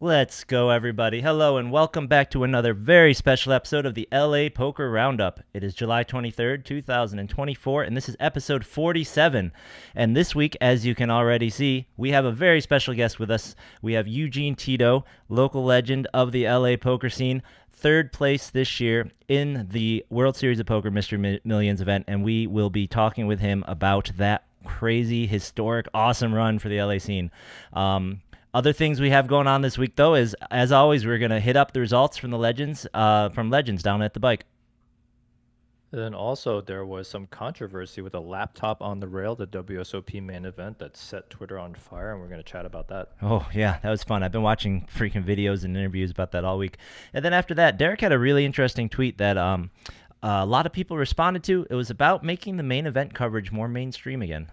Let's go, everybody. Hello, and welcome back to another very special episode of the LA Poker Roundup. It is July 23rd, 2024, and this is episode 47. And this week, as you can already see, we have a very special guest with us. We have Eugene Tito, local legend of the LA poker scene, third place this year in the World Series of Poker Mystery Millions event, and we will be talking with him about that crazy, historic, awesome run for the LA scene. Other things we have going on this week, though, is as always, we're going to hit up the results from the Legends down at the bike. And then also there was some controversy with a laptop on the rail, the WSOP main event that set Twitter on fire, and we're going to chat about that. Oh, yeah, that was fun. I've been watching freaking videos and interviews about that all week. And then after that, Derek had a really interesting tweet that a lot of people responded to. It was about making the main event coverage more mainstream again.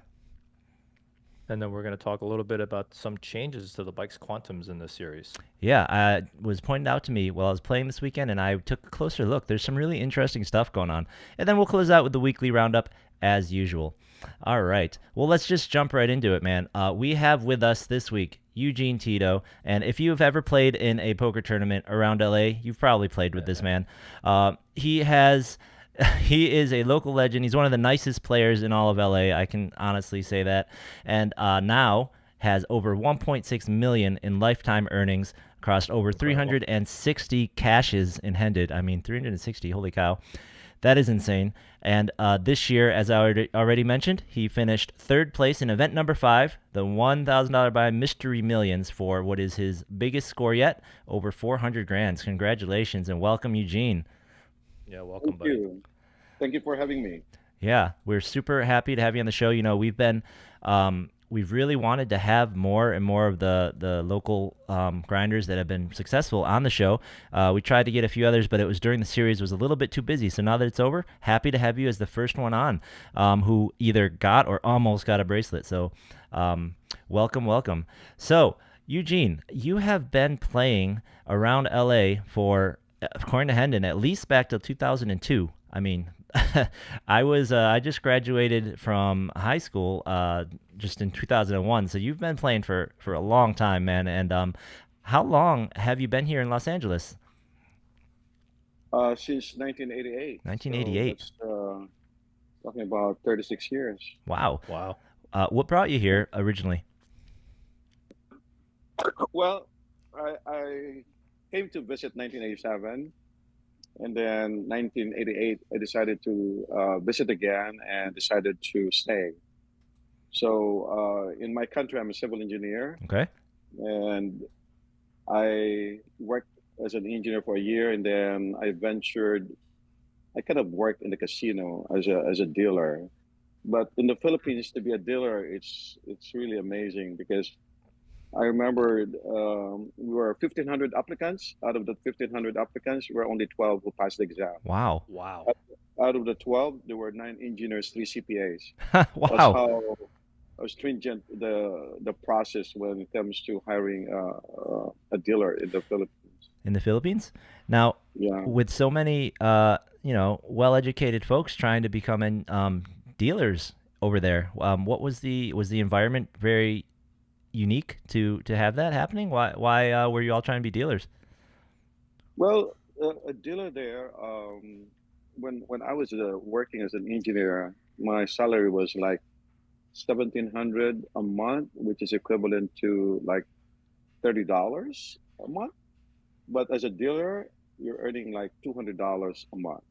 And then we're going to talk a little bit about some changes to the bike's quantums in this series. Yeah, it was pointed out to me while I was playing this weekend, and I took a closer look. There's some really interesting stuff going on. And then we'll close out with the weekly roundup as usual. All right. Well, let's just jump right into it, man. We have with us this week Eugene Tito, and if you've ever played in a poker tournament around LA, you've probably played with this man. He is a local legend. He's one of the nicest players in all of LA. I can honestly say that. And now has over 1.6 million in lifetime earnings across over 360 cashes in Hended. I mean, 360, holy cow. That is insane. And this year, as I already mentioned, he finished third place in event number 5, the $1,000 buy Mystery Millions, for what is his biggest score yet, over 400 grand. Congratulations and welcome, Eugene. Yeah, welcome, Thank buddy. you. Thank you for having me. Yeah, we're super happy to have you on the show. You know, we've really wanted to have more and more of the local grinders that have been successful on the show. We tried to get a few others, but it was during the series was a little bit too busy. So now that it's over, happy to have you as the first one on who either got or almost got a bracelet. So welcome. So Eugene, you have been playing around LA for, according to Hendon, at least back till 2002. I mean, I just graduated from high school just in 2001, so you've been playing for a long time, man. And how long have you been here in Los Angeles? Since 1988. 1988. So that's talking about 36 years. Wow. Wow. What brought you here originally? Well, I came to visit 1987, and then 1988 I decided to visit again and decided to stay. So in my country, I'm a civil engineer, Okay. and I worked as an engineer for a year, and then I ventured. I kind of worked in the casino as a dealer. But in the Philippines, to be a dealer, it's really amazing because I remember we were 1,500 applicants. Out of the 1,500 applicants, we were only 12 who passed the exam. Wow. Wow. Out of the 12, there were 9 engineers, 3 CPAs. That's Wow. how stringent the process when it comes to hiring a dealer in the Philippines. In the Philippines? Now, Yeah. with so many well-educated folks trying to become dealers over there, what was the environment very unique to have that happening? Why were you all trying to be dealers? Well, a dealer there. When I was working as an engineer, my salary was like 1,700 a month, which is equivalent to like $30 a month. But as a dealer, you're earning like $200 a month.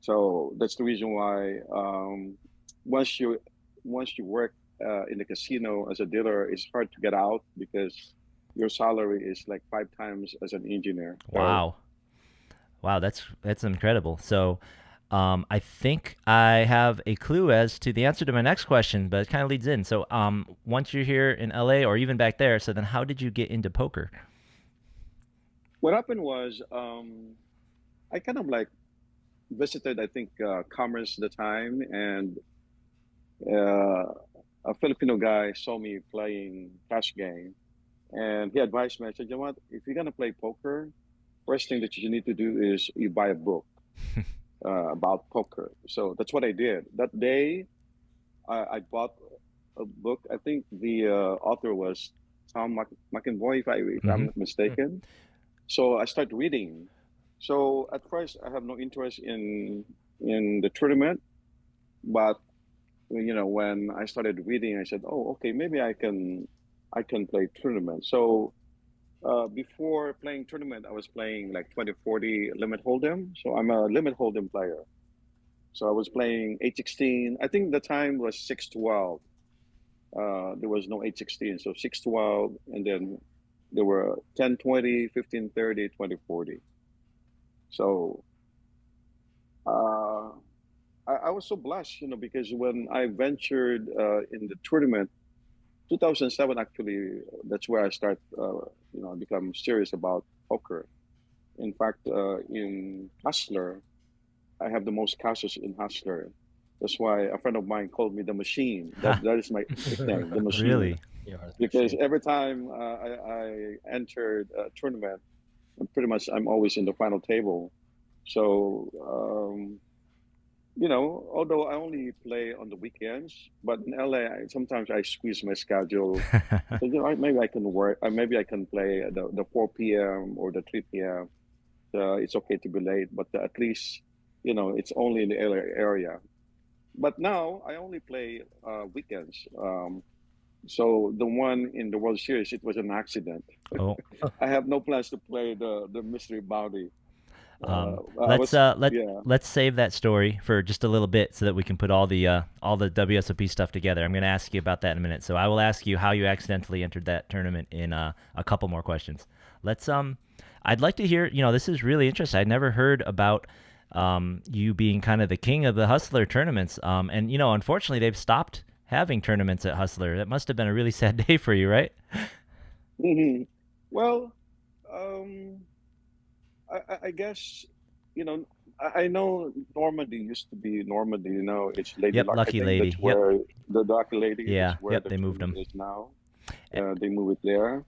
So that's the reason why once you once you work in the casino as a dealer, it's hard to get out because your salary is like 5 times as an engineer. So Wow. Wow, that's incredible. So, I think I have a clue as to the answer to my next question, but it kind of leads in. So, once you're here in LA or even back there, so then how did you get into poker? what happened was I kind of like visited, I think, Commerce at the time, and uh, a Filipino guy saw me playing cash game, and he advised me. I said, you know what? If you're gonna play poker, first thing that you need to do is you buy a book about poker. So that's what I did. That day, I bought a book. I think the author was Tom McEnvoy, if Mm-hmm. I'm not mistaken. So I start reading. So at first I have no interest in the tournament, but when I started reading, I said, "Oh, okay, maybe I can play tournament." So before playing tournament, I was playing like 2040 limit hold'em. So I'm a limit hold'em player. So I was playing 816. I think the time was 612. There was no 816, so 612, and then there were 1020, 1530, 2040. So uh, I was so blessed, because when I ventured in the tournament, 2007 actually, that's where I start, become serious about poker. In fact, in Hustler, I have the most cases in Hustler. That's why a friend of mine called me the machine. That is my nickname, the machine, Really? You are the because machine. every time I entered a tournament, pretty much I'm always in the final table. So although I only play on the weekends, but in LA, sometimes I squeeze my schedule. So maybe I can work. Maybe I can play at the 4 p.m. or the 3 p.m. It's okay to be late, but at least it's only in the LA area. But now I only play weekends. So the one in the World Series, it was an accident. Oh, I have no plans to play the mystery bounty. I let's was uh let Yeah. let's save that story for just a little bit so that we can put all the WSOP stuff together. I'm going to ask you about that in a minute. So I will ask you how you accidentally entered that tournament in a couple more questions. Let's I'd like to hear. This is really interesting. I'd never heard about you being kind of the king of the Hustler tournaments. And unfortunately, they've stopped having tournaments at Hustler. That must have been a really sad day for you, right? Mhm. Well, um, I guess you know I know Normandy used to be Normandy. It's Lady Yep, Luck. I lucky think that's lady. Yep. where the Dark Lady. That's Yeah. where Yep. the They moved tournament them. is now. Eh, They move it there.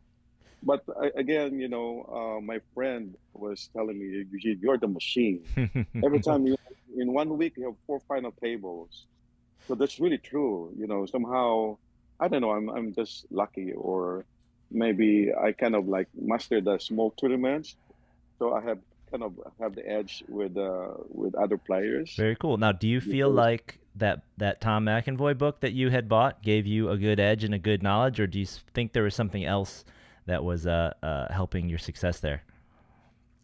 But again, my friend was telling me, "Eugene, you're the machine. Every time in 1 week you have four final tables." So that's really true. Somehow I don't know. I'm just lucky, or maybe I kind of like mastered the small tournaments, so I have kind of have the edge with other players Very cool. Now, do you feel because like that Tom McEnvoy book that you had bought gave you a good edge and a good knowledge, or do you think there was something else that was helping your success there?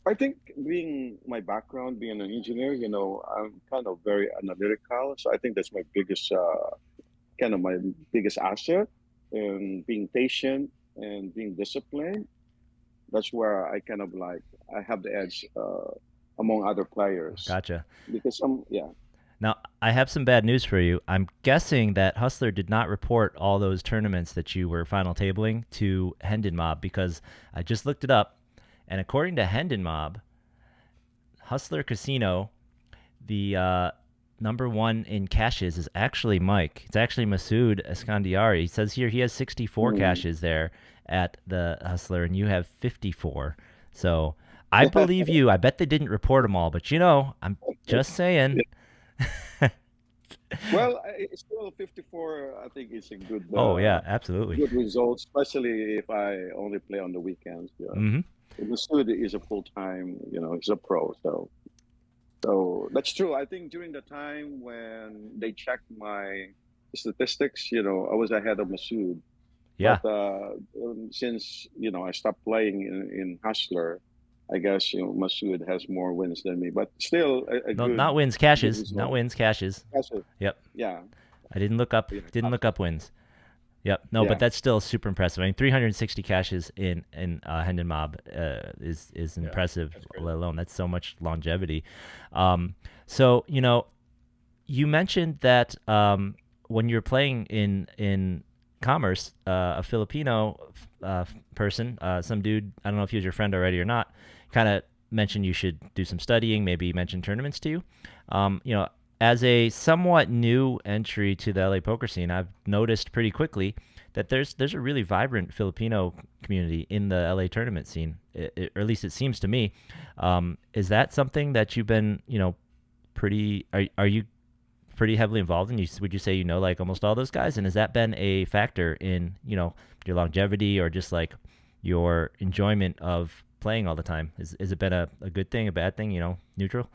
I think being my background, being an engineer, I'm kind of very analytical. So I think that's my biggest asset, and being patient and being disciplined. That's where I kind of like I have the edge among other players Gotcha. because some yeah. Now, I have some bad news for you. I'm guessing that Hustler did not report all those tournaments that you were final tabling to Hendon Mob because I just looked it up, and according to Hendon Mob, Hustler Casino, the number one in caches is actually Mike. It's actually Masood Eskandiari. He says here he has 64 Hmm. caches there at the Hustler, and you have 54. So I believe you. I bet they didn't report them all, but I'm just saying. Well, it's still 54. I think it's a Oh yeah, absolutely. good result, especially if I only play on the weekends. Yeah, Hmm. the student is a full time. He's a pro. So that's true. I think during the time when they checked my statistics, I was ahead of Masood. Yeah. But since I stopped playing in Hustler, I guess Masood has more wins than me. But still, a No, good not wins, good caches. Not result. wins, caches. That's it. Yep. Yeah, I didn't look up. yeah, Didn't look Hustler. up wins. Yep. No, but Yeah. that's still super impressive. I mean, 360 caches in Hendon Mob is Yeah, impressive. that's Let crazy. alone that's so much longevity. Um, so you mentioned that when you're playing in commerce, a Filipino person, some dude, I don't know if he was your friend already or not, kind of mentioned you should do some studying, maybe mention tournaments to you. As a somewhat new entry to the LA poker scene, I've noticed pretty quickly that there's a really vibrant Filipino community in the LA tournament scene, or at least it seems to me. Is that something that you've been, pretty? Are you pretty heavily involved in? Would you say you know like almost all those guys? And has that been a factor in your longevity or just like your enjoyment of playing all the time? Is it been a good thing, a bad thing? Neutral.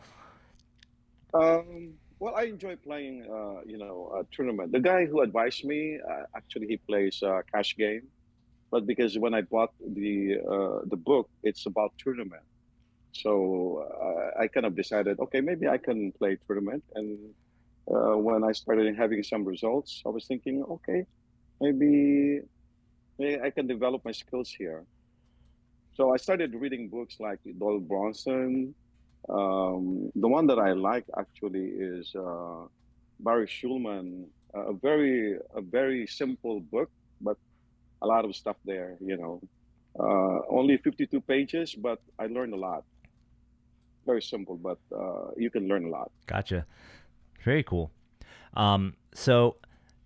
Well, I enjoy playing, a tournament. The guy who advised me, actually, he plays cash game. But because when I bought the book, it's about tournament. So I kind of decided, okay, maybe I can play tournament. And when I started having some results, I was thinking, okay, maybe, maybe I can develop my skills here. So I started reading books like Doyle Bronson. The one that I like actually is Barry Schulman. A very simple book, but a lot of stuff there. Only 52 pages, but I learned a lot. Very simple, but you can learn a lot. Gotcha. Very cool. So,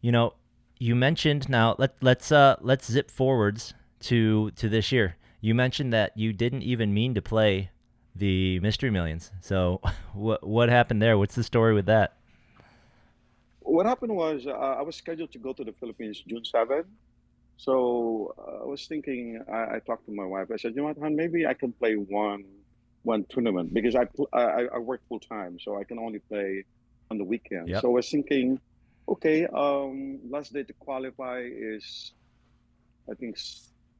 you know, you mentioned now let's zip forwards to this year. You mentioned that you didn't even mean to play the Mystery Millions. So, what happened there? What's the story with that? What happened was I was scheduled to go to the Philippines June 7th. So I was thinking, I talked to my wife. I said, you know what, hon, maybe I can play one tournament because I work full time, so I can only play on the weekend. Yep. So I was thinking, okay, last day to qualify is I think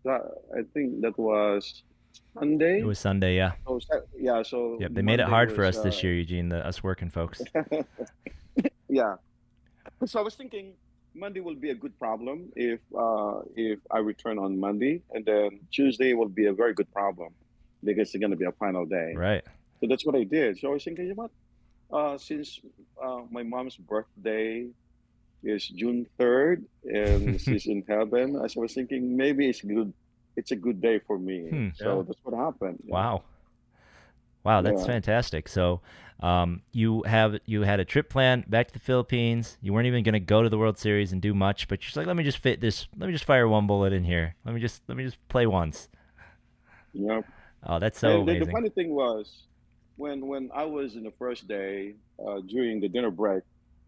I think that was It Sunday. was Sunday, yeah. So yeah, so Yep. They made it Monday hard for was us this year, Eugene, us working folks. yeah. So I was thinking Monday will be a good problem if I return on Monday, and then Tuesday will be a very good problem because it's going to be a final day. Right. So that's what I did. So I was thinking, you know what? Since my mom's birthday is June 3rd and she's in heaven, as I was thinking maybe it's good. It's a good day for me. Hmm. Yeah. So that's what happened. Wow. Wow, that's Yeah. fantastic. So, you had a trip planned back to the Philippines. You weren't even going to go to the World Series and do much, but you're just like, let me just fit this. Let me just fire one bullet in here. Let me just play once. Yeah. Oh, that's so And the amazing. funny thing was, when I was in the first day during the dinner break,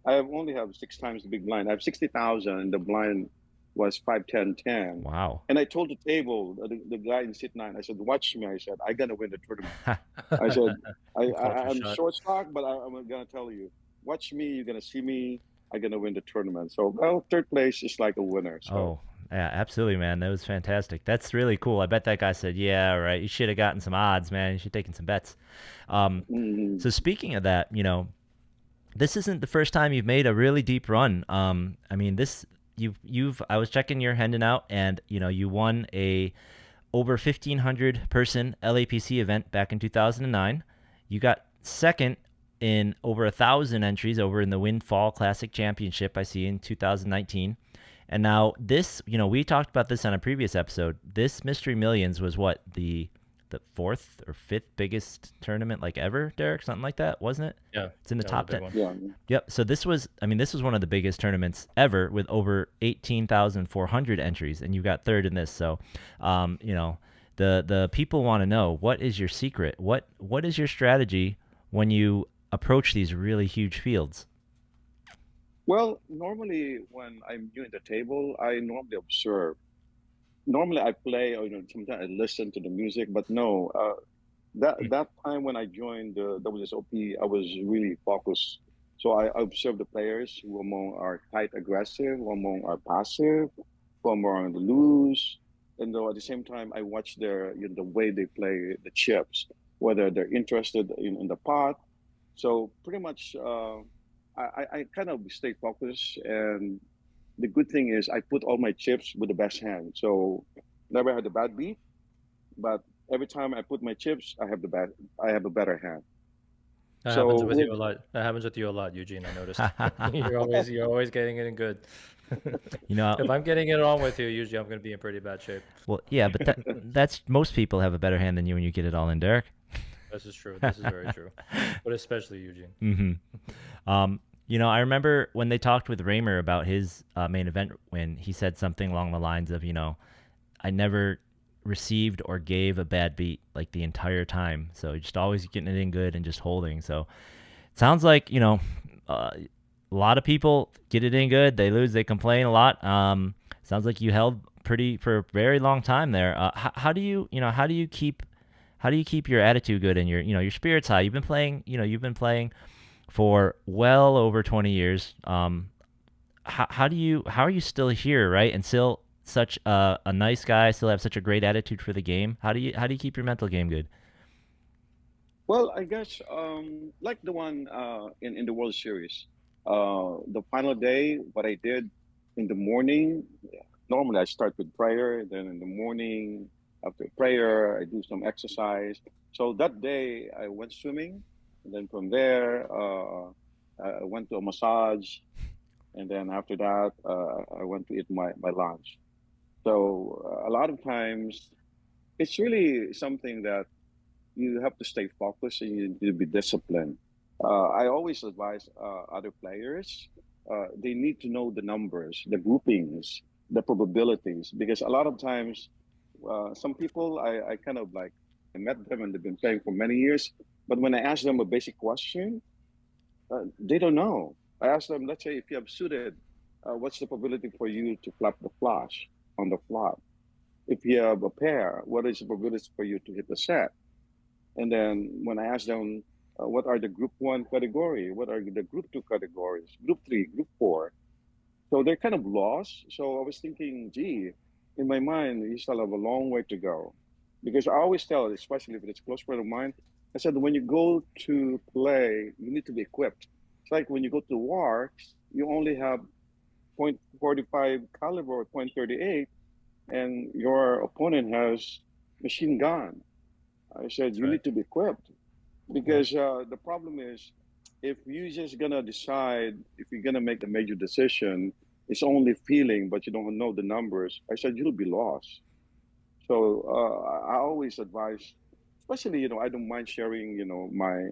only have six times the big blind. I have 60,000, and the blind was 5, 10, 10. Wow. And I told the table, the guy in seat nine, I said, "Watch me." I said, "I gotta win the tournament." I said, You called your I'm shot. short stock, but I'm gonna tell you, watch me. You're gonna see me. I'm gonna win the tournament." So, well, third place is like a winner. So, Oh, yeah, absolutely, man. That was fantastic. That's really cool. I bet that guy said, "Yeah, right. You should have gotten some odds, man. You should have taken some bets." Um, mhm. so speaking of that, this isn't the first time you've made a really deep run. I mean, this you've I was checking your Hendon out, and you won a over 1,500 person LAPC event back in 2009. You got second in over 1,000 entries over in the Windfall Classic Championship I see in 2019. And now this, we talked about this on a previous episode. This Mystery Millions was what the fourth or fifth biggest tournament like ever, Derek, something like that, wasn't it? Yeah, It's in the that was a top big 10. one. Yeah. Yep. So this was one of the biggest tournaments ever with over 18,400 entries, and you got third in this. So, the people want to know, what is your secret? What is your strategy when you approach these really huge fields? Well, normally when I'm new at the table, I normally observe. Normally I play, or sometimes I listen to the music, but no, that time when I joined the WSOP, I was really focused. So I observed the players who among are quite aggressive, who among are passive, who among the loose, and though at the same time I watch the way they play the chips, whether they're interested in the pot. So pretty much, I kind of stay focused, and the good thing is I put all my chips with the best hand. So never had a bad beat, but every time I put my chips, I have a better hand. That So happens with with you a lot. That happens with you a lot, Eugene. I noticed. You're always getting it in good. you know, If I'm getting it on with you, usually I'm gonna be in pretty bad shape. well, yeah, but that's most people have a better hand than you when you get it all in, Derek. This is true. This is very true. But especially Eugene. I remember when they talked with Raymer about his main event when he said something along the lines of, I never received or gave a bad beat like the entire time. So just always getting it in good and just holding. So it sounds like, uh, a lot of people get it in good. They lose. They complain a lot. Sounds like you held pretty for a very long time there. How do you, how do you keep your attitude good and your, your spirits high? You've been playing for well over 20 years. How are you still here, right? And still such a nice guy, still have such a great attitude for the game. How do you keep your mental game good? Well, I guess like the one in the World Series, the final day, what I did in the morning. Normally, I start with prayer. Then in the morning, after prayer, I do some exercise. So that day, I went swimming, and then from there, I went to a massage, and then after that, I went to eat my lunch. So a lot of times, it's really something that you have to stay focused and you need to be disciplined. I always advise other players, they need to know the numbers, the groupings, the probabilities, because a lot of times, some people I kind of like, I met them and they've been playing for many years, but when I ask them a basic question, they don't know. I ask them, let's say if you have suited, what's the probability for you to flop the flush on the flop? If you have a pair, what is the probability for you to hit the set? And then when I ask them, what are the group one category? What are the group two categories? Group three, group four? So they're kind of lost. So I was thinking, gee, in my mind, you still have a long way to go. Because I always tell, especially if it's a close friend of mine, I said, when you go to play, you need to be equipped. It's like when you go to war, you only have .45 caliber or .38, and your opponent has machine gun. I said, That's you right. need to be equipped Yeah. because the problem is if you're just gonna decide if you're gonna make a major decision, it's only feeling, but you don't know the numbers. I said you'll be lost. So I always advise, especially I don't mind sharing my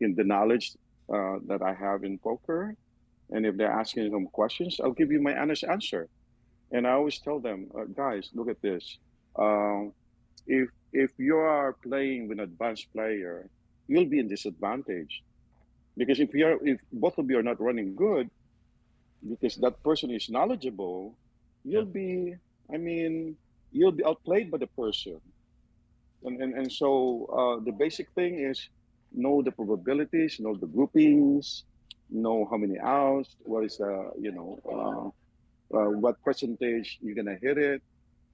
in the knowledge that I have in poker, and if they're asking some questions, I'll give you my honest answer. And I always tell them, guys, look at this. Um, if you are playing with an advanced player, you'll be in disadvantage because if both of you are not running good, because that person is knowledgeable, Yeah. you'll be, I mean, you'll be outplayed by the person. And so the basic thing is know the probabilities, know the groupings, know how many outs, what is what percentage you're gonna hit it.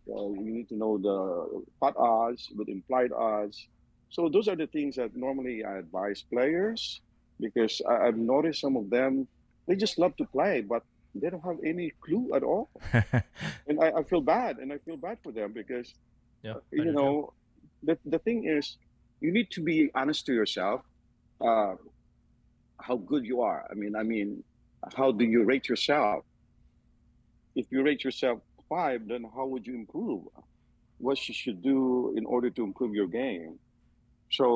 You need to know the pot odds with implied odds. So those are the things that normally I advise players because I've noticed some of them, they just love to play, but they don't have any clue at all. And I feel bad, and I feel bad for them because, Yeah. I you do too. know, the thing is, you need to be honest to yourself, uh, how good you are. I mean, how do you rate yourself? If you rate yourself five, then how would you improve? What you should do in order to improve your game. So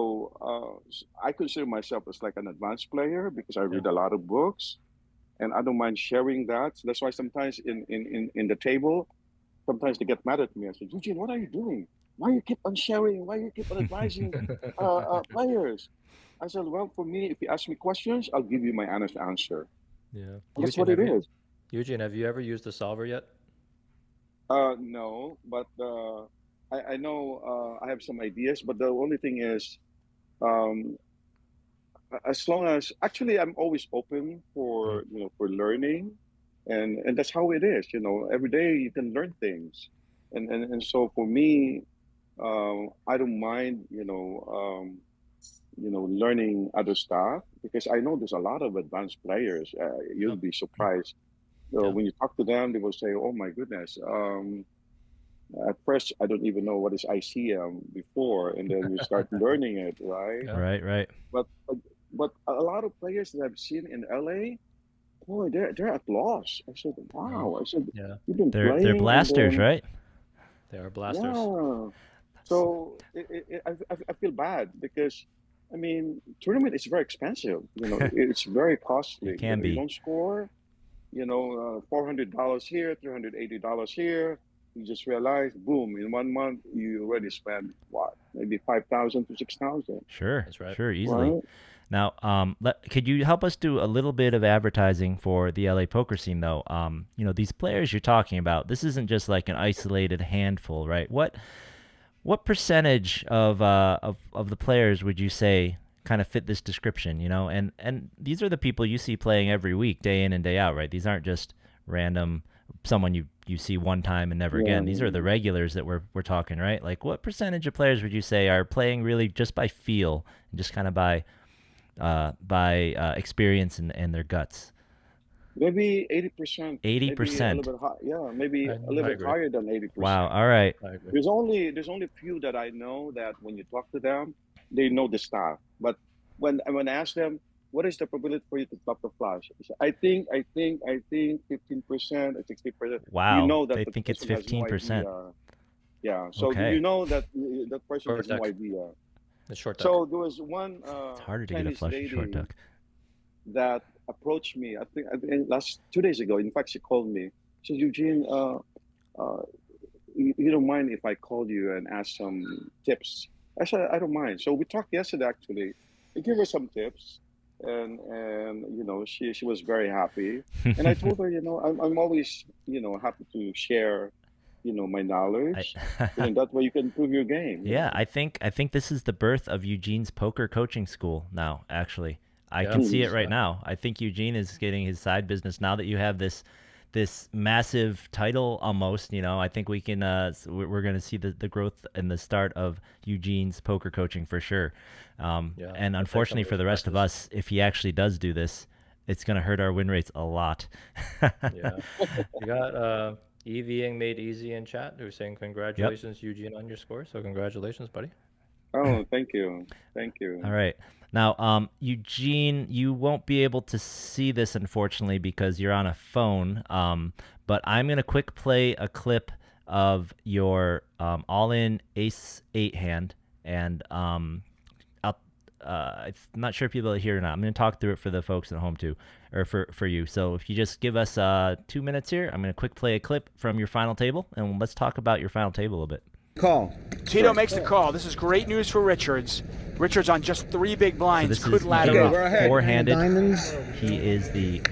I consider myself as like an advanced player because I Yeah. read a lot of books and I don't mind sharing that. So that's why sometimes in the table, sometimes they get mad at me. I say, Eugene, what are you doing? Why you keep on sharing? Why you keep on advising players? I said, well, for me, if you ask me questions, I'll give you my honest answer. Yeah. And that's what it is. Eugene, have you ever used the solver yet? No, but I know I have some ideas, but the only thing is, um, as long as actually I'm always open Mm. for learning, and that's how it is. Every day you can learn things, and so for me, I don't mind learning other stuff because I know there's a lot of advanced players. Yeah. You'll be surprised. Yeah. When you talk to them, they will say, "Oh my goodness." At first, I don't even know what is ICM before, and then you start learning it, right? Yeah. Right, right. But but a lot of players that I've seen in LA, boy, they're at loss. I said, Mm. wow. I said, Yeah. you've been They're playing, and blasters, then right? They are blasters. yeah. S- So I feel bad because I mean tournament is very expensive. It's very It costly. can You be. don't score. $400 here, $380 here. You just realize, boom, in 1 month you already spent what, maybe 5,000 to 6,000, Sure, That's right. sure, easily. right? Now, could you help us do a little bit of advertising for the LA poker scene, though? These players you're talking about, this isn't just like an isolated handful, right? What percentage of the players would you say kind of fit this description? And these are the people you see playing every week, day in and day out, right? These aren't just random someone you see one time and never again. These are the Yeah. regulars that we're talking, right? Like, what percentage of players would you say are playing really just by feel and just kind of by experience and their guts? Maybe 80%, Eighty maybe a little percent. bit high. Yeah, maybe I, a little I bit agree. higher than Wow. 80%. All right. I agree. There's only few that I know that when you talk to them, they know the stuff. But when I ask them, what is the probability for you to flop the flush? They say, I think 15% or 60%. You Wow. know that They the think it's person has no 15%. idea. Yeah. So you Okay. know that that person Short has no duck. idea. The short duck. So there was one It's harder to get a Chinese flush short lady duck. that approached me. I think last 2 days ago. In fact, she called me. She said, Eugene, uh, you don't mind if I call you and ask some tips? I said, I don't mind. So we talked yesterday actually. I gave her some tips, and she was very happy. And I told her, I'm always happy to share my I knowledge. That way you can improve your game. Yeah, I think this is the birth of Eugene's poker coaching school now, actually. I Yeah. can see it right Yeah. now. I think Eugene is getting his side business now that you have this massive title almost, I think we can we're going to see the growth and the start of Eugene's poker coaching for sure. Yeah. And I'll take some unfortunately of for those the rest of classes. us, if he actually does do this, it's going to hurt our win rates a lot. Yeah. You got EVing made easy in chat who's saying Yep. congratulations, Eugene, on your score. So congratulations, buddy. Oh, thank you. Thank All you. right. Now, Eugene, you won't be able to see this unfortunately because you're on a phone. But I'm gonna quick play a clip of your all-in ace-8 hand, and I'll, I'm not sure if people are here or not. I'm gonna talk through it for the folks at home too, or for you. So if you just give us 2 minutes here, I'm gonna quick play a clip from your final table, and let's talk about your final table a little bit. Call. Tito makes the call. This is great news for Richards. Richards on just 3 big So blinds this could is ladder Eugene up. with We're ahead. four-handed. Diamonds, He is the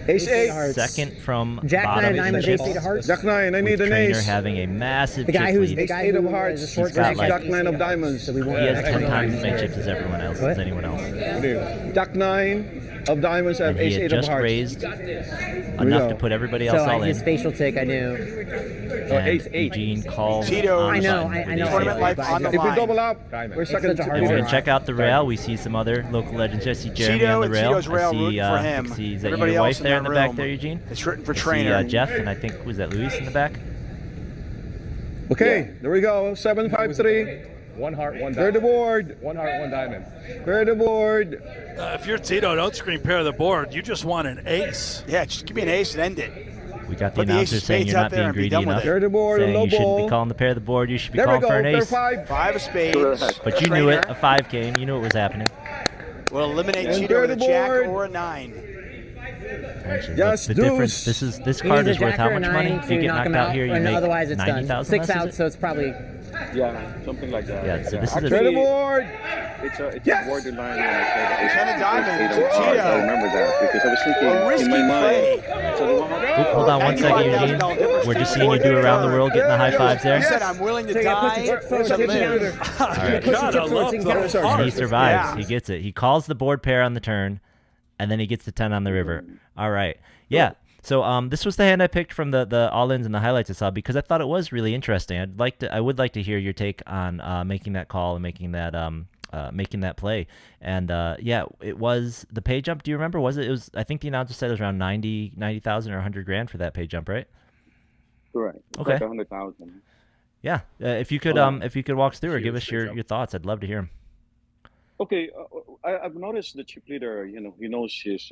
ace eight, second from Jack bottom nine of in the diamonds, chips, ace eight of hearts. Jack 9, I with need an Trainer ace. having a massive The guy chip who's lead. the guy Eight of who hearts. is a short He's got stack, like- Jack 9 of diamonds. So we won't. He has 10 times as Yeah. many chips as everyone else, What? as anyone else. Jack 9 of diamonds have And he ace had 8 of just hearts. raised enough to put everybody else all in. His facial tick, I knew. And ace eight. Eugene calls Tito. on I the know, button I with know. ace Tournament eight. life on the If we line. double up, we're second. such a hard And we're one. gonna check out the rail. We see some other local legends. I see Jeremy Tito on the and rail. Tito's rail I see, rooting for him. is that Everybody your else wife in there in that the back room there, Eugene? It's written for I see Trainer. Jeff, and I think was that Luis in the back. Okay, there we go. 753. One heart, one Clear the diamond. board. One heart, one diamond. Clear the board. If you're Tito, don't scream pair of the board. You just want an ace. Yeah, just give me an ace and end it. We got the Put the announcer ace of saying spades you're out not there being and be greedy done with enough. it. Clear the board, Saying low you shouldn't ball. be calling the pair of the board. You should be There we calling go. for an Clear ace. 5. 5 of spades. But you knew it. Trainer A 5 game. You knew it was happening. will eliminate And Tito clear with a the jack board. or a 9. Actually, Yes, the difference. deuce. This He card needs is a worth jack how or a much money? nine If you to get knock knocked him out here, you and make otherwise it's done. 90,000. 6 less, is out, it? so it's probably. Yeah, something like that. Yeah, so this is a- Actually, Clear the board. It's a Yes! borderline when I said Ten of diamonds, eight of hearts. Tito. I remember that because I was thinking A risky in my mind. play. So the one, Hold on one second, Eugene. $95,000 difference. We're just seeing you do around the world, getting the high fives He there. said, I'm willing to So yeah, push die the chip forward, to chip live. together. All right. God, I love those And he hearts. survives. Yeah. He gets it. He calls the board pair on the turn, and then he gets the 10 on the river. All right. Yeah. So this was the hand I picked from the all-ins and the highlights I saw because I thought it was really interesting. I would like to hear your take on making that call and making that play. And yeah, it was the pay jump. Do you remember? Was it? It was. I think the announcer said it was around 90,000 or 100 grand for that pay jump, right? correct. Okay. Like 100,000. Yeah. If you could walk us through or give us your thoughts, I'd love to hear them. Okay, I've noticed the chip leader. He knows his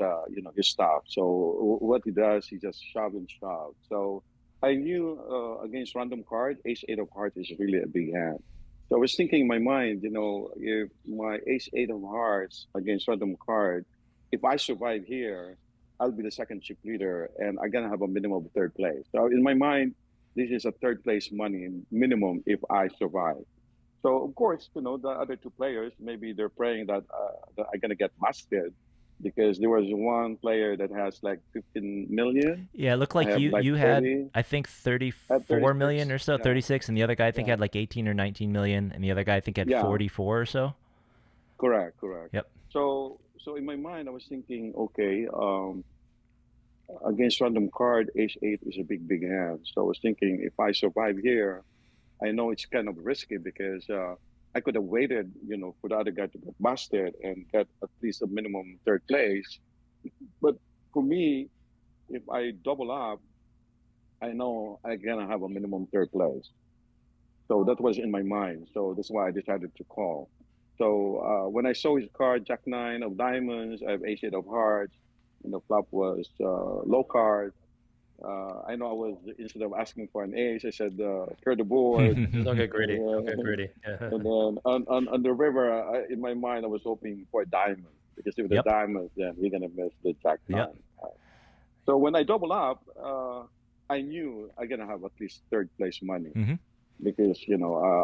stuff. So what he does, he just shove and shove. So I knew against random card, ace 8 of hearts is really a big hand. So I was thinking in my mind, if my ace 8 of hearts against random card, if I survive here, I'll be the second chip leader, and I'm gonna have a minimum of third place. So in my mind, this is a third place money minimum if I survive. So of course, the other two players, maybe they're praying that I'm gonna get busted, because there was one player that has like 15 million. Yeah, it looked I like have like you had 30, I think I have 34 million 36. or so, Yeah, 36, and the other guy I think yeah, had like 18 or 19 million, and the other guy I think had yeah. 44 or so. Correct, correct. Yep. So in my mind, I was thinking, okay, against random card, ace eight is a big hand. So I was thinking, if I survive here, I know it's kind of risky, because I could have waited, for the other guy to get busted and get at least a minimum third place. But for me, if I double up, I know I'm gonna have a minimum third place. So that was in my mind. So that's why I decided to call. So when I saw his card, Jack Nine of Diamonds, I have Ace Eight of Hearts, and the flop was low card. I know I was, instead of asking for an ace, I said clear the board. Just don't get greedy. Don't get And greedy. and then on the river, in my mind, I was hoping for a diamond, because if the Yep. diamonds, then we're gonna miss the Jack Yep. Nine. So when I double up, I knew I'm gonna have at least third place money, Mm-hmm. because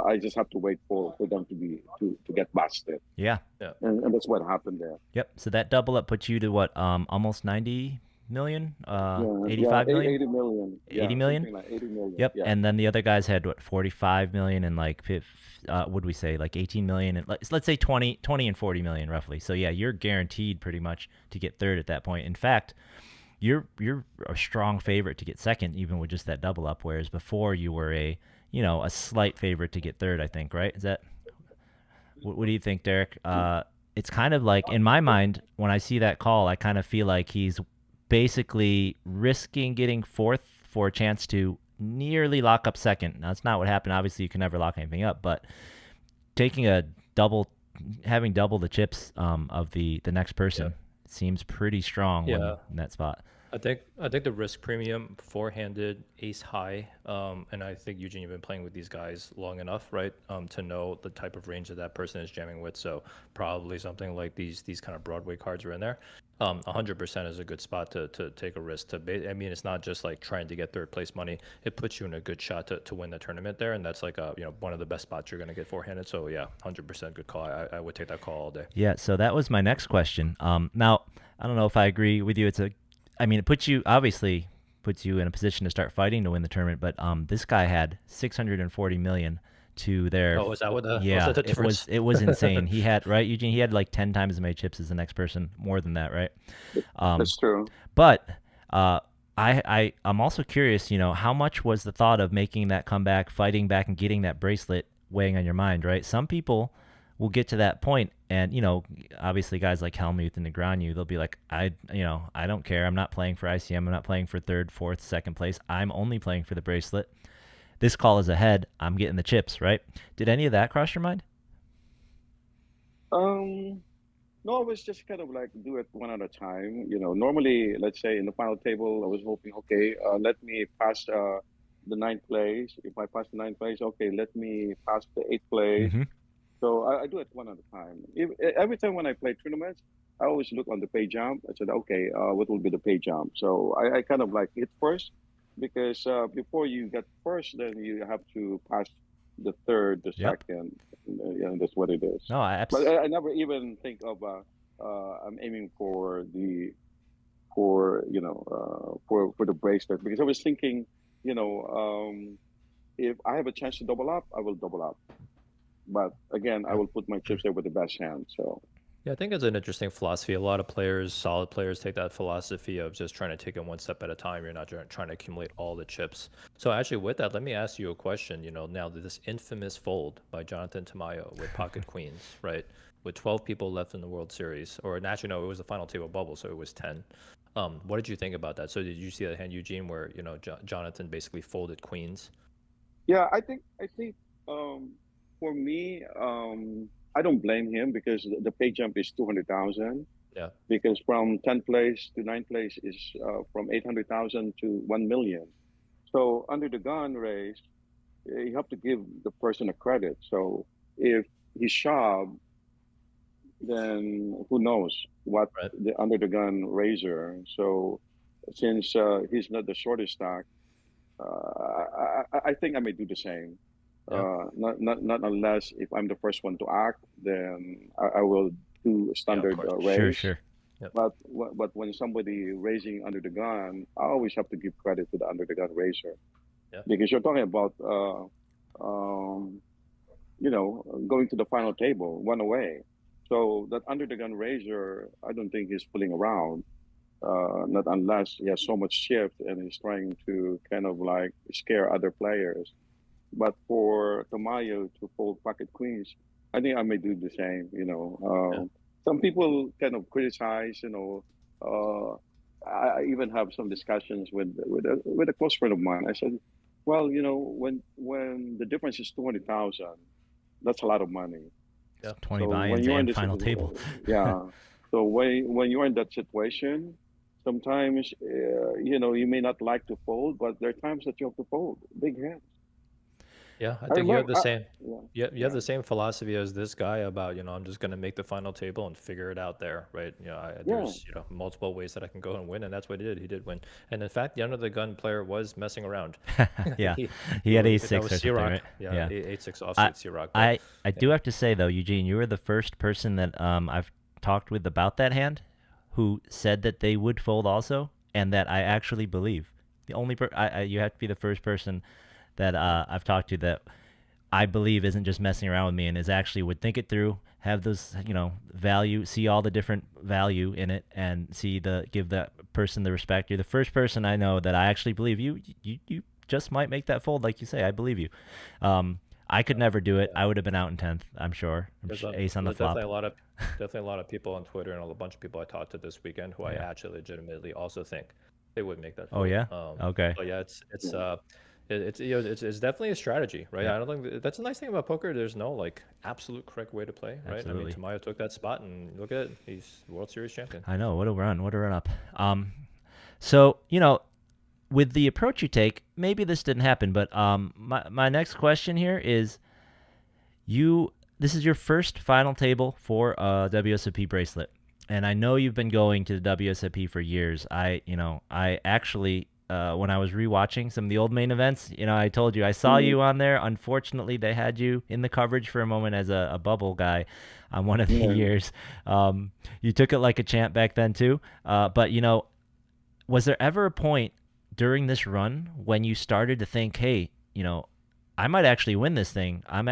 I just have to wait for them to get busted, Yeah. and that's what happened there. Yep. So that double up puts you to what? Almost 90 million? Yeah, 85 million? 80 million. 80 Yeah, million? something like 80 million. Yep. Yeah, And then the other guys had what? 45 million and like would we say like 18 million and let's say 20 and 40 million roughly. So yeah, you're guaranteed pretty much to get third at that point. In fact, you're a strong favorite to get second, even with just that double up. Whereas before you were a slight favorite to get third. I think, right? Is that what do you think, Derek? It's kind of like in my mind when I see that call, I kind of feel like he's basically risking getting fourth for a chance to nearly lock up second. Now that's not what happened. Obviously, you can never lock anything up, but taking having double the chips of the next person seems pretty strong in that spot. I think the risk premium four-handed ace high, and I think Eugene, you've been playing with these guys long enough, right, to know the type of range that person is jamming with. So probably something like these kind of Broadway cards are in there. 100% is a good spot to take a risk. I mean, it's not just like trying to get third place money. It puts you in a good shot to win the tournament there, and that's like one of the best spots you're going to get four-handed. So yeah, 100% good call. I would take that call all day. Yeah. So that was my next question. Now I don't know if I agree with you. It obviously puts you in a position to start fighting to win the tournament. But this guy had 640 million to their. Oh, is that what the Yeah, was that the it was difference? it was insane. He had, right, Eugene. He had like 10 times as many chips as the next person, more than that, right? that's true. But I'm also curious. How much was the thought of making that comeback, fighting back, and getting that bracelet weighing on your mind, right? Some people will get to that point, and obviously guys like Helmuth and Negreanu, they'll be like, I don't care. I'm not playing for ICM. I'm not playing for third, fourth, second place. I'm only playing for the bracelet. This call is ahead. I'm getting the chips, right? Did any of that cross your mind? No, I was just kind of like do it one at a time. Normally, let's say in the final table, I was hoping, okay, let me pass the ninth place. If I pass the ninth place, okay, let me pass the eighth place. Mm-hmm. So I do it one at a time. Every time when I play tournaments, I always look on the pay jump. I said, okay, what will be the pay jump? So I kind of like hit first, because before you get first, then you have to pass the third, the Yep. second. That's what it is. No, But I never even think of I'm aiming for for the bracelet, because I was thinking, if I have a chance to double up, I will double up. But again, I will put my chips there with the best hand. So Yeah, I think it's an interesting philosophy. A lot of players, solid players, take that philosophy of just trying to take it one step at a time. You're not trying to accumulate all the chips. So actually, with that, let me ask you a question. Now this infamous fold by Jonathan Tamayo with pocket queens, right? With 12 people left in the World Series, or actually no, it was the final table bubble, so it was 10. What did you think about that? So did you see that hand, Eugene, where Jonathan basically folded queens? yeah, I think for me, I don't blame him, because the pay jump is 200,000. Yeah. Because from 10th place to 9th place is from 800,000 to 1 million. So under the gun race, you have to give the person a credit. So if he shoved, then who knows what Right. the under the gun raiser. So since he's not the shortest stack, I think I may do the same. Yeah. Not unless if I'm the first one to act, then I will do a Yeah, of standard course. Sure, raise. sure. Yep. But when somebody raising under the gun, I always have to give credit to the under the gun raiser, Yeah. because you're talking about um, going to the final table one away. So that under the gun raiser, I don't think he's fooling around. Not unless he has so much shift and he's trying to kind of like scare other players. But for Tamayo to fold pocket queens, I think I may do the same. Yeah. Some people kind of criticize. Uh, I even have some discussions with a close friend of mine. I said, well, when the difference is 20,000, that's a lot of money. Yeah. 20 So when buy-ins you're in and this, final table. yeah. So when you're in that situation, sometimes you may not like to fold, but there are times that you have to fold big hands. Yeah, I I think you have remember. the same. Yeah, You have yeah, the same philosophy as this guy about, I'm just gonna make the final table and figure it out there, right? yeah. There's, multiple ways that I can go and win, and that's what he did. He did win, and in fact, the under the gun player was messing around. Yeah. he, He had that ace-6 was or something, C-Rock. right? Yeah, Yeah. 8-6 I offsuit C-Rock, but I do yeah, have to say though, Eugene, you were the first person that I've talked with about that hand who said that they would fold also, and that I actually believe. The only you have to be the first person that I've talked to that I believe isn't just messing around with me and is actually would think it through, have those, value, see all the different value in it, and give that person the respect. You're the first person I know that I actually believe you just might make that fold, like you say. I believe you. I could never do it. yeah. I would have been out in 10th, I'm sure. Ace on the There's flop. definitely a lot of people on Twitter and a bunch of people I talked to this weekend who I Yeah. actually legitimately also think they would make that Oh fold. yeah. Okay. But yeah, it's Yeah. it's definitely a strategy, right? Yep. I don't think that's a nice thing about poker. There's no like absolute correct way to play, right? I mean, Absolutely. Tamayo took that spot, and look at it, he's World Series champion. I know. What a run. What a run up. So with the approach you take, maybe this didn't happen, but my next question here is this is your first final table for a WSOP bracelet, and I know you've been going to the WSOP for years. I actually when I was rewatching some of the old main events, I told you I saw Mm, you on there. Unfortunately, they had you in the coverage for a moment as a bubble guy on one of the yeah. years. You took it like a champ back then too. But was there ever a point during this run when you started to think, hey, I might actually win this thing. I'm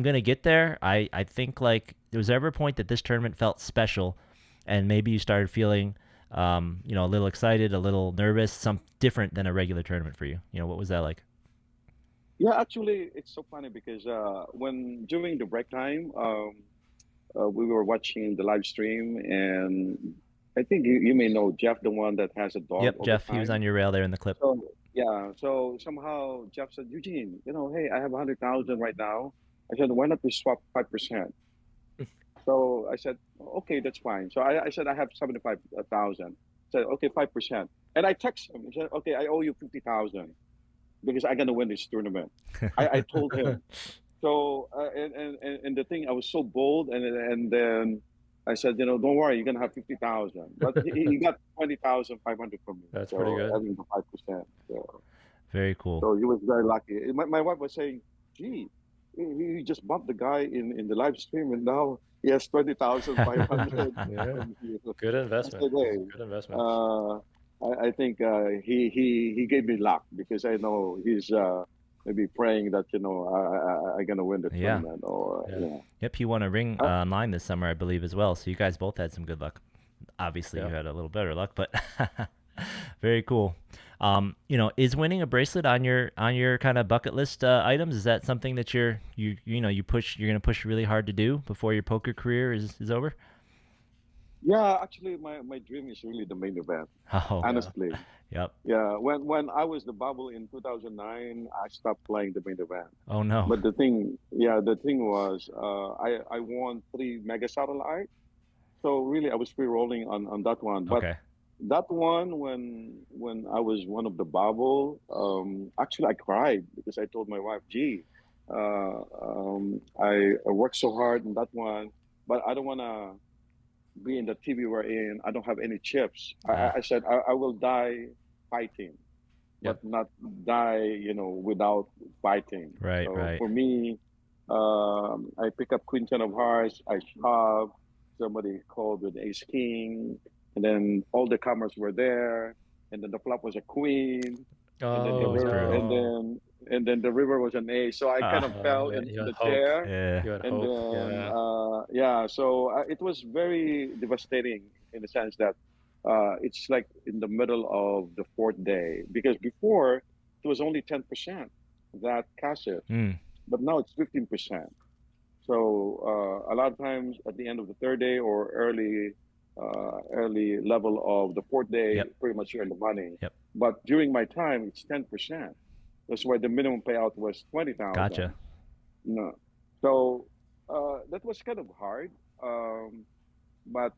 gonna get there. I think like there was ever a point that this tournament felt special, and maybe you started feeling, a little excited, a little nervous, some different than a regular tournament for you. What was that like? Yeah, actually, it's so funny because when during the break time, we were watching the live stream, and I think you may know Jeff, the one that has a dog Yep, all the Jeff, he was on time. your rail there in the clip. So yeah, so somehow Jeff said, Eugene, hey, I have 100,000 right now. I said, why not we swap 5%? So I said, okay, that's fine. So I said, I have 75,000. Said, okay, 5%. And I text him. He said, okay, I owe you 50,000 because I'm gonna win this tournament. I told him. So and the thing, I was so bold, and then I said, don't worry, you're gonna have 50,000. But he got 20,500 from me. That's pretty So good. having the 5%. Very cool. So he was very lucky. My wife was saying, gee, he just bumped the guy in the live stream, and now he has 20,500 Yeah, from you. good I investment. said, hey, Good investment. uh, I think he gave me luck because I know he's maybe praying that I gonna win the Yeah. tournament, or Yeah. Yep, he won a ring Uh, online this summer, I believe, as well. So you guys both had some good luck. Obviously, you Yeah. had a little better luck, but very cool. Is winning a bracelet on your kind of bucket list items? Is that something that you're gonna push really hard to do before your poker career is over? yeah, actually, my dream is really the main event. Oh, Yeah. Honestly, yep. yeah. When I was the bubble in 2009, I stopped playing the main event. Oh no. But the thing was, I won 3 mega satellite. So really, I was free rolling on that one. But Okay. that one, when I was one of the bubble, actually I cried because I told my wife, "Gee, I worked so hard on that one, but I don't want to be in the TV we're in. I don't have any chips." I Ah, said, I will die fighting but not die, without fighting. Right, So right. for me, I pick up Queen Ten of Hearts, I shove, somebody called with Ace King, and then all the comers were there, and then the flop was a queen, and then the Oh That was river, brutal. no. and then the river was an ace. So I kind of fell Man, into you had the hope. chair, Yeah. You had and hope. then Yeah. yeah, so it was very devastating in the sense that it's like in the middle of the fourth day, because before it was only 10% that cashes, Mm. but now it's 15%. So a lot of times at the end of the third day or early level of the fourth day, Yep. pretty much you're in the money. Yep. But during my time, it's 10%. That's why the minimum payout was 20,000. Gotcha. No, so that was kind of hard, but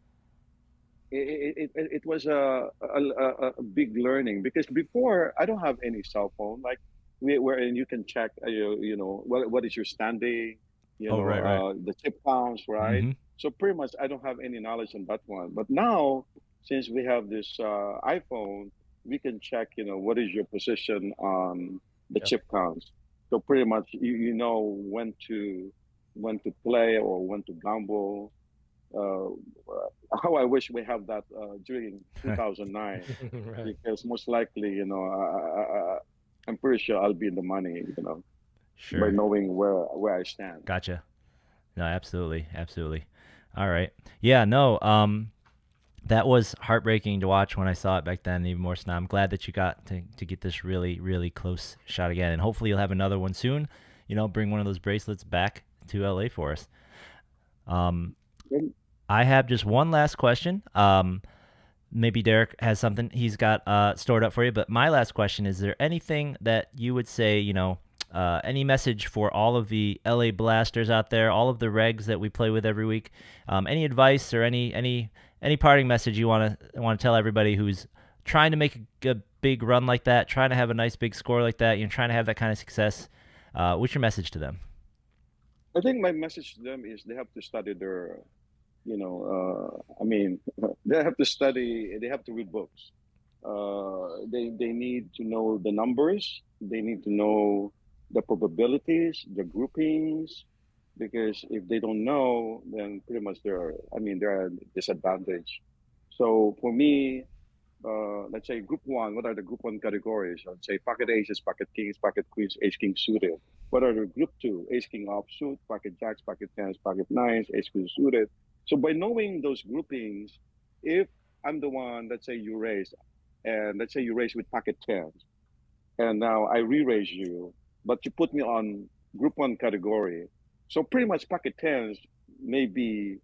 it was a big learning, because before I don't have any cell phone like wherein you can check what is your standing, Oh, right, right. the chip counts, right? Mm-hmm. So pretty much I don't have any knowledge on that one. But now, since we have this iPhone, we can check what is your position on the Yeah. chip counts. So pretty much you know when to play or when to gamble. uh, how I wish we have that during 2009, Right. because most likely, I'm pretty sure I'll be in the money, by Sure. knowing where I stand. Gotcha. No, absolutely, absolutely. All right. Yeah. No. That was heartbreaking to watch when I saw it back then. Even more so now. I'm glad that you got to get this really, really close shot again, and hopefully you'll have another one soon. Bring one of those bracelets back to LA for us. Um, And I have just one last question. Maybe Derek has something he's got stored up for you. But my last question is: there anything that you would say, any message for all of the LA Blasters out there, all of the regs that we play with every week? Any advice or any parting message you want to tell everybody who's trying to make a big run like that, trying to have a nice big score like that, trying to have that kind of success? What's your message to them? I think my message to them is they have to study their, I mean, they have to study, they have to read books. They need to know the numbers. They need to know the probabilities, the groupings, because if they don't know, then pretty much they're at a disadvantage. So for me, let's say group one, what are the group one categories? Let's say pocket aces, pocket kings, pocket queens, ace king suited. What are the group two? Ace king offsuit, pocket jacks, pocket tens, pocket nines, ace queen suited. So by knowing those groupings, if I'm the one, let's say you raise, and let's say you raise with pocket tens, and now I re-raise you, but you put me on group one category. So pretty much pocket tens may be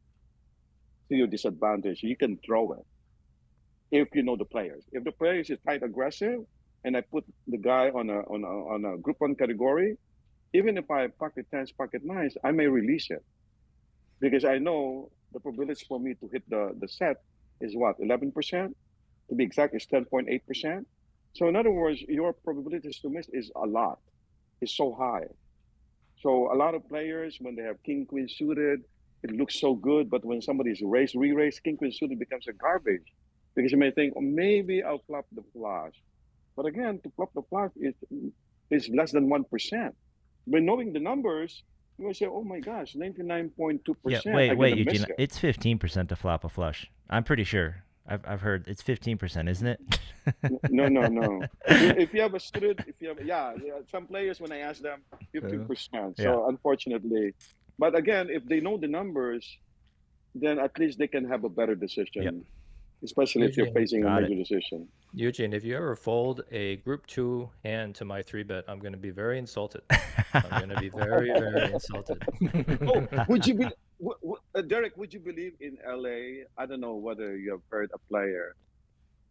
to your disadvantage. You can throw it if you know the players. If the players is quite aggressive, and I put the guy on a group one category, even if I pocket tens, pocket nines, I may release it, because I know the probability for me to hit the set is what, 11%? To be exact, is 10.8%. So in other words, your probabilities to miss is a lot. It's so high. So a lot of players, when they have king queen suited, it looks so good. But when somebody's raised, re-raised, king queen suited becomes a garbage, because you may think, oh, maybe I'll flop the flush. But again, to flop the flush is less than 1%. When knowing the numbers, you will say, oh my gosh, Yeah, 99.2%, wait, I'm wait, gonna miss Eugene. it. It's 15% to flop a flush. I'm pretty sure. I've heard it's 15%, isn't it? No, no, no. If you have a student, if you have, yeah, some players, when I ask them, 15%. Yeah. So unfortunately, but again, if they know the numbers, then at least they can have a better Yep. decision, especially if you're Eugene, facing a Got major it. decision. Eugene, if you ever fold a group two hand to my three bet, I'm going to be very insulted. I'm going to be very, very insulted. Oh, would you be, Derek? Would you believe in LA? I don't know whether you have heard a player.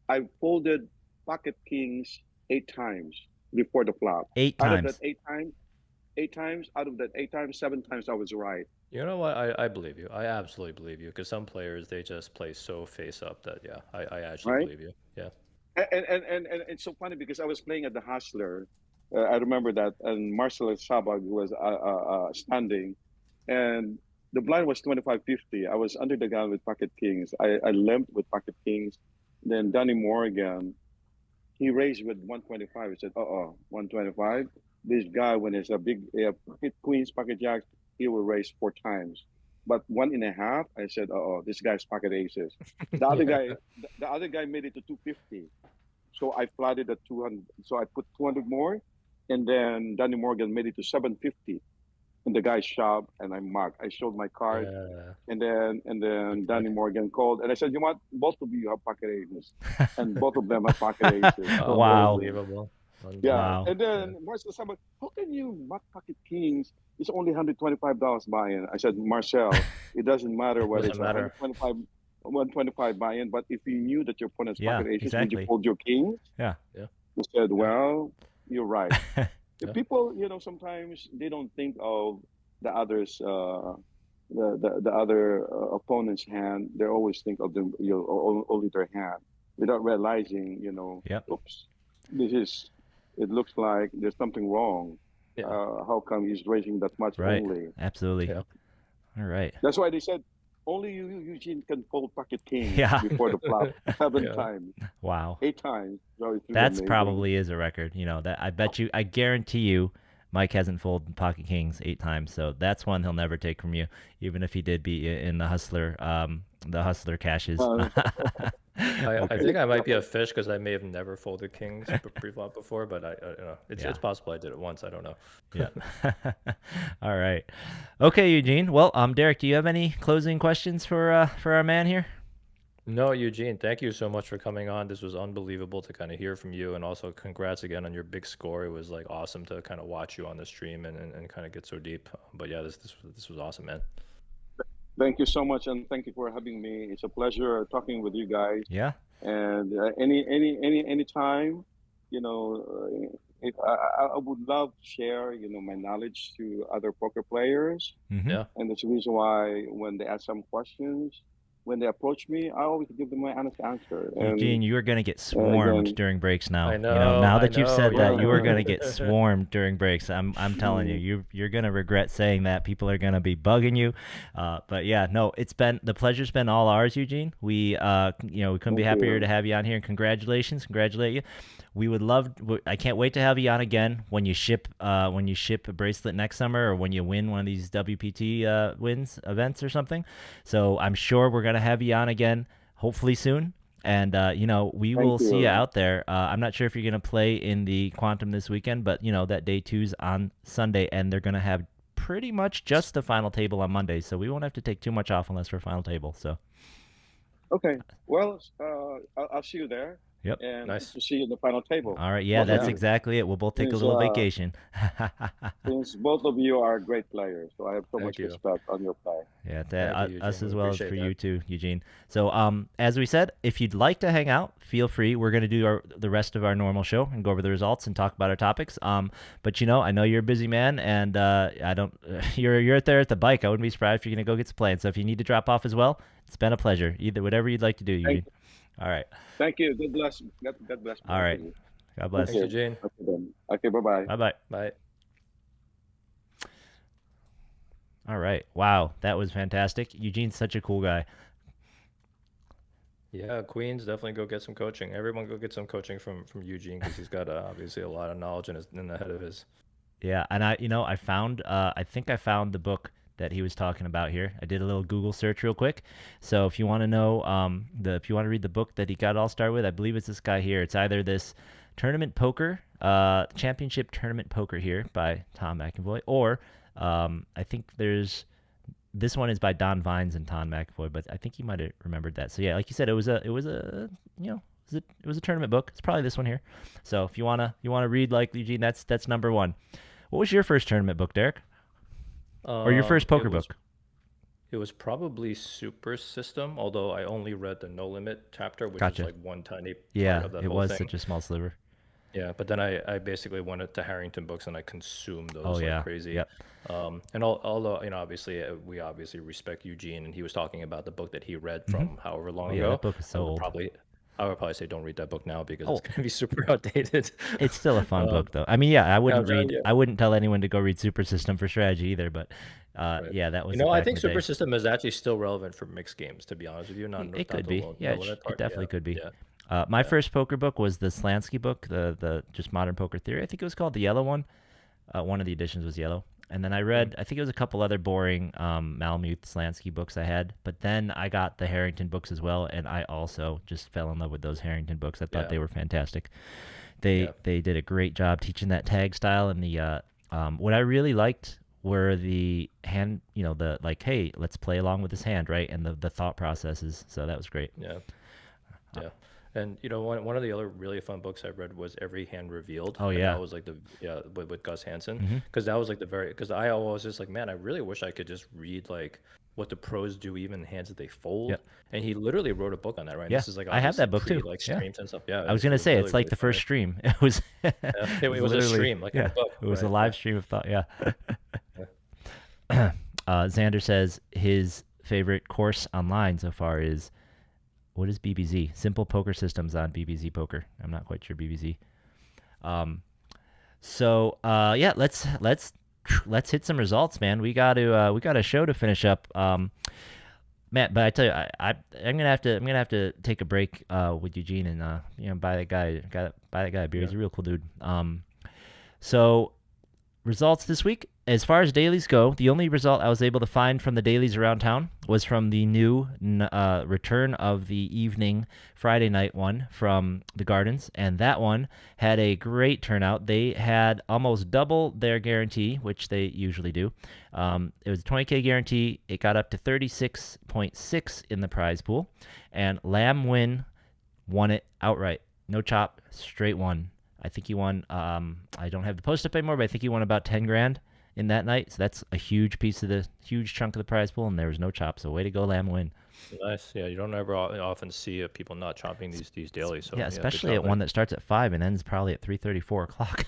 I folded pocket kings 8 times before the flop. Eight Out of that times. 8 times, 8 times out of that 8 times, 7 times I was right. You know what? I believe you. I absolutely believe you. Because some players, they just play so face up that, yeah, I actually Right? believe you. Yeah. And it's so funny because I was playing at the Hustler. I remember that, and Marcel Sabag was standing, and the blind was 25-50. I was under the gun with pocket kings. I limped with pocket kings. Then Danny Morgan, He raised with 125. I said, 125. This guy, when it's a big pocket queens, pocket jacks, he will raise 4 times. But 1.5, I said, this guy's pocket aces. The other Yeah. guy, the other guy made it to 250. So I flooded at 200. So I put 200 more, and then Danny Morgan made it to 750. And the guy shoved, and I marked. I showed my card, Yeah. and then Danny Morgan called, and I said, "You want both of you have pocket aces," and both of them have pocket aces. Wow. Unbelievable. Yeah, Wow. and then Marcel said, "How can you mark pocket kings? It's only $125 buy-in." I said, "Marcel, it doesn't matter whether Doesn't it's matter. 125 buy-in, but if you knew that your opponent's Yeah, pocket aces, would you exactly. fold your kings?" Yeah. He said, "Well, you're right." The Yeah. people, sometimes they don't think of the others, the other opponent's hand. They always think of them, only their hand, without realizing, Yep. oops, this is. It looks like there's something wrong. Yeah. How come he's raising that much Right. only? Absolutely. Yeah. All right. That's why they said only you, Eugene, can fold pocket king Yeah. before the flop 7 Yeah. times, Wow. 8 times. So it's really That's amazing. probably is a record. That I guarantee you, Mike hasn't folded pocket kings 8 times. So that's one he'll never take from you, even if he did beat you in the hustler caches. I think I might be a fish because I may have never folded kings pre-flop before, but it's Yeah. it's possible I did it once. I don't know. Yeah. All right. Okay, Eugene. Well, Derek, do you have any closing questions for our man here? No, Eugene, thank you so much for coming on. This was unbelievable to kind of hear from you, and also congrats again on your big score. It was like awesome to kind of watch you on the stream and kind of get so deep. But yeah, this was awesome, man. Thank you so much, and thank you for having me. It's a pleasure talking with you guys. Yeah. And any time, if I would love to share, my knowledge to other poker players. Mm-hmm. Yeah. And that's the reason why when they ask some questions, when they approach me, I always give them my honest answer. Eugene, you are going to get swarmed during breaks now. I know, now I that you've said know, that, yeah. you are going to get swarmed during breaks. I'm telling you, you're going to regret saying that. People are going to be bugging you. But yeah, no, the pleasure's been all ours, Eugene. We couldn't be happier to have you on here. And congratulate you. We would love. I can't wait to have you on again when you ship a bracelet next summer, or when you win one of these WPT events or something. So I'm sure we're gonna have you on again, hopefully soon. And we will see you out there. I'm not sure if you're gonna play in the Quantum this weekend, but that day 2's on Sunday, and they're gonna have pretty much just the final table on Monday, so we won't have to take too much off unless for final table. So. Okay. Well, I'll see you there. Yep. And Nice. to see you in the final table. All right. Yeah, that's exactly it. We'll both take a little vacation. Since both of you are great players, so I have so Thank much you. respect on your play. Yeah, Thank you, us Eugene. as We well as appreciate for that. you too, Eugene. So, as we said, if you'd like to hang out, feel free. We're going to do the rest of our normal show and go over the results and talk about our topics. But I know you're a busy man, and I don't. You're out there at the bike. I wouldn't be surprised if you're going to go get some playing. So if you need to drop off as well, it's been a pleasure. Either whatever you'd like to do, Eugene. All right. Thank you. God bless. God bless. All right. God bless. Thanks, Eugene. Okay, then. Okay, bye-bye. Bye-bye. Bye. All right. Wow, that was fantastic. Eugene's such a cool guy. Yeah, Queens, definitely go get some coaching. Everyone go get some coaching from Eugene, because he's got obviously a lot of knowledge in the head of his. Yeah, and I found I think I found the book that he was talking about here. I did a little Google search real quick. So if you want to know if you want to read the book that he got all started with, I believe it's this guy here. It's either this Tournament Poker, Championship Tournament Poker here by Tom McAvoy, or I think this one is by Don Vines and Tom McAvoy, but I think he might have remembered that. So yeah, like you said, it was a tournament book. It's probably this one here. So if you wanna read like Eugene, that's number one. What was your first tournament book, Derek? Or your first poker book? It was probably Super System, although I only read the No Limit chapter, which Gotcha. is like one tiny part Yeah, of that it whole was thing. such a small sliver. Yeah, but then I basically went to Harrington Books and I consumed those Oh, like yeah. crazy. Yep. And although obviously we obviously respect Eugene, and he was talking about the book that he read from however long Yeah, ago. that book is so old. I would probably say don't read that book now, because it's going to be super outdated. It's still a fun book though. I mean, yeah, I wouldn't read. yeah. I wouldn't tell anyone to go read Super System for strategy either. But Right. yeah, that was. I back think in the day. Super System is actually still relevant for mixed games, to be honest with you. It could be. Yeah, it definitely could be. Yeah. My first poker book was the Slansky book, the just Modern Poker Theory. I think it was called the yellow one. One of the editions was yellow. And then I read, I think it was a couple other boring Malamute Slansky books I had. But then I got the Harrington books as well, and I also just fell in love with those Harrington books. I thought they were fantastic. They did a great job teaching that tag style, and the what I really liked were the hand, the like, hey, let's play along with this hand, right? And the thought processes. So that was great. Yeah. And one of the other really fun books I read was Every Hand Revealed. Oh, and yeah. that was like with Gus Hansen, because that was like because I always just like, man, I really wish I could just read like what the pros do even in hands that they fold. Yep. And he literally wrote a book on that, right? Yeah, This is like I have that book too. like streams and stuff. Yeah, I was gonna say it's like the first stream. It was. It was a stream, like a book. It was a live stream of thought. Yeah. Xander says his favorite course online so far is. What is BBZ? Simple Poker Systems on BBZ Poker. I'm not quite sure BBZ. Yeah, let's hit some results, man. We got a show to finish up. Matt, but I tell you, I'm gonna have to take a break with Eugene and buy that guy a beer. He's a real cool dude. So results this week. As far as dailies go, the only result I was able to find from the dailies around town was from the new return of the evening Friday night one from the Gardens, and that one had a great turnout. They had almost double their guarantee, which they usually do. It was a 20K guarantee. It got up to 36.6 in the prize pool, and Lamb Win won it outright. No chop, straight one. I think he won, I don't have the post up anymore, but I think he won about 10 grand in that night. So that's a huge chunk of the prize pool, and there was no chop. So way to go, Lamb Win. Nice. Yeah, you don't ever often see people not chopping these dailies. So yeah, especially at one that starts at 5 and ends probably at 3:30, 4 o'clock.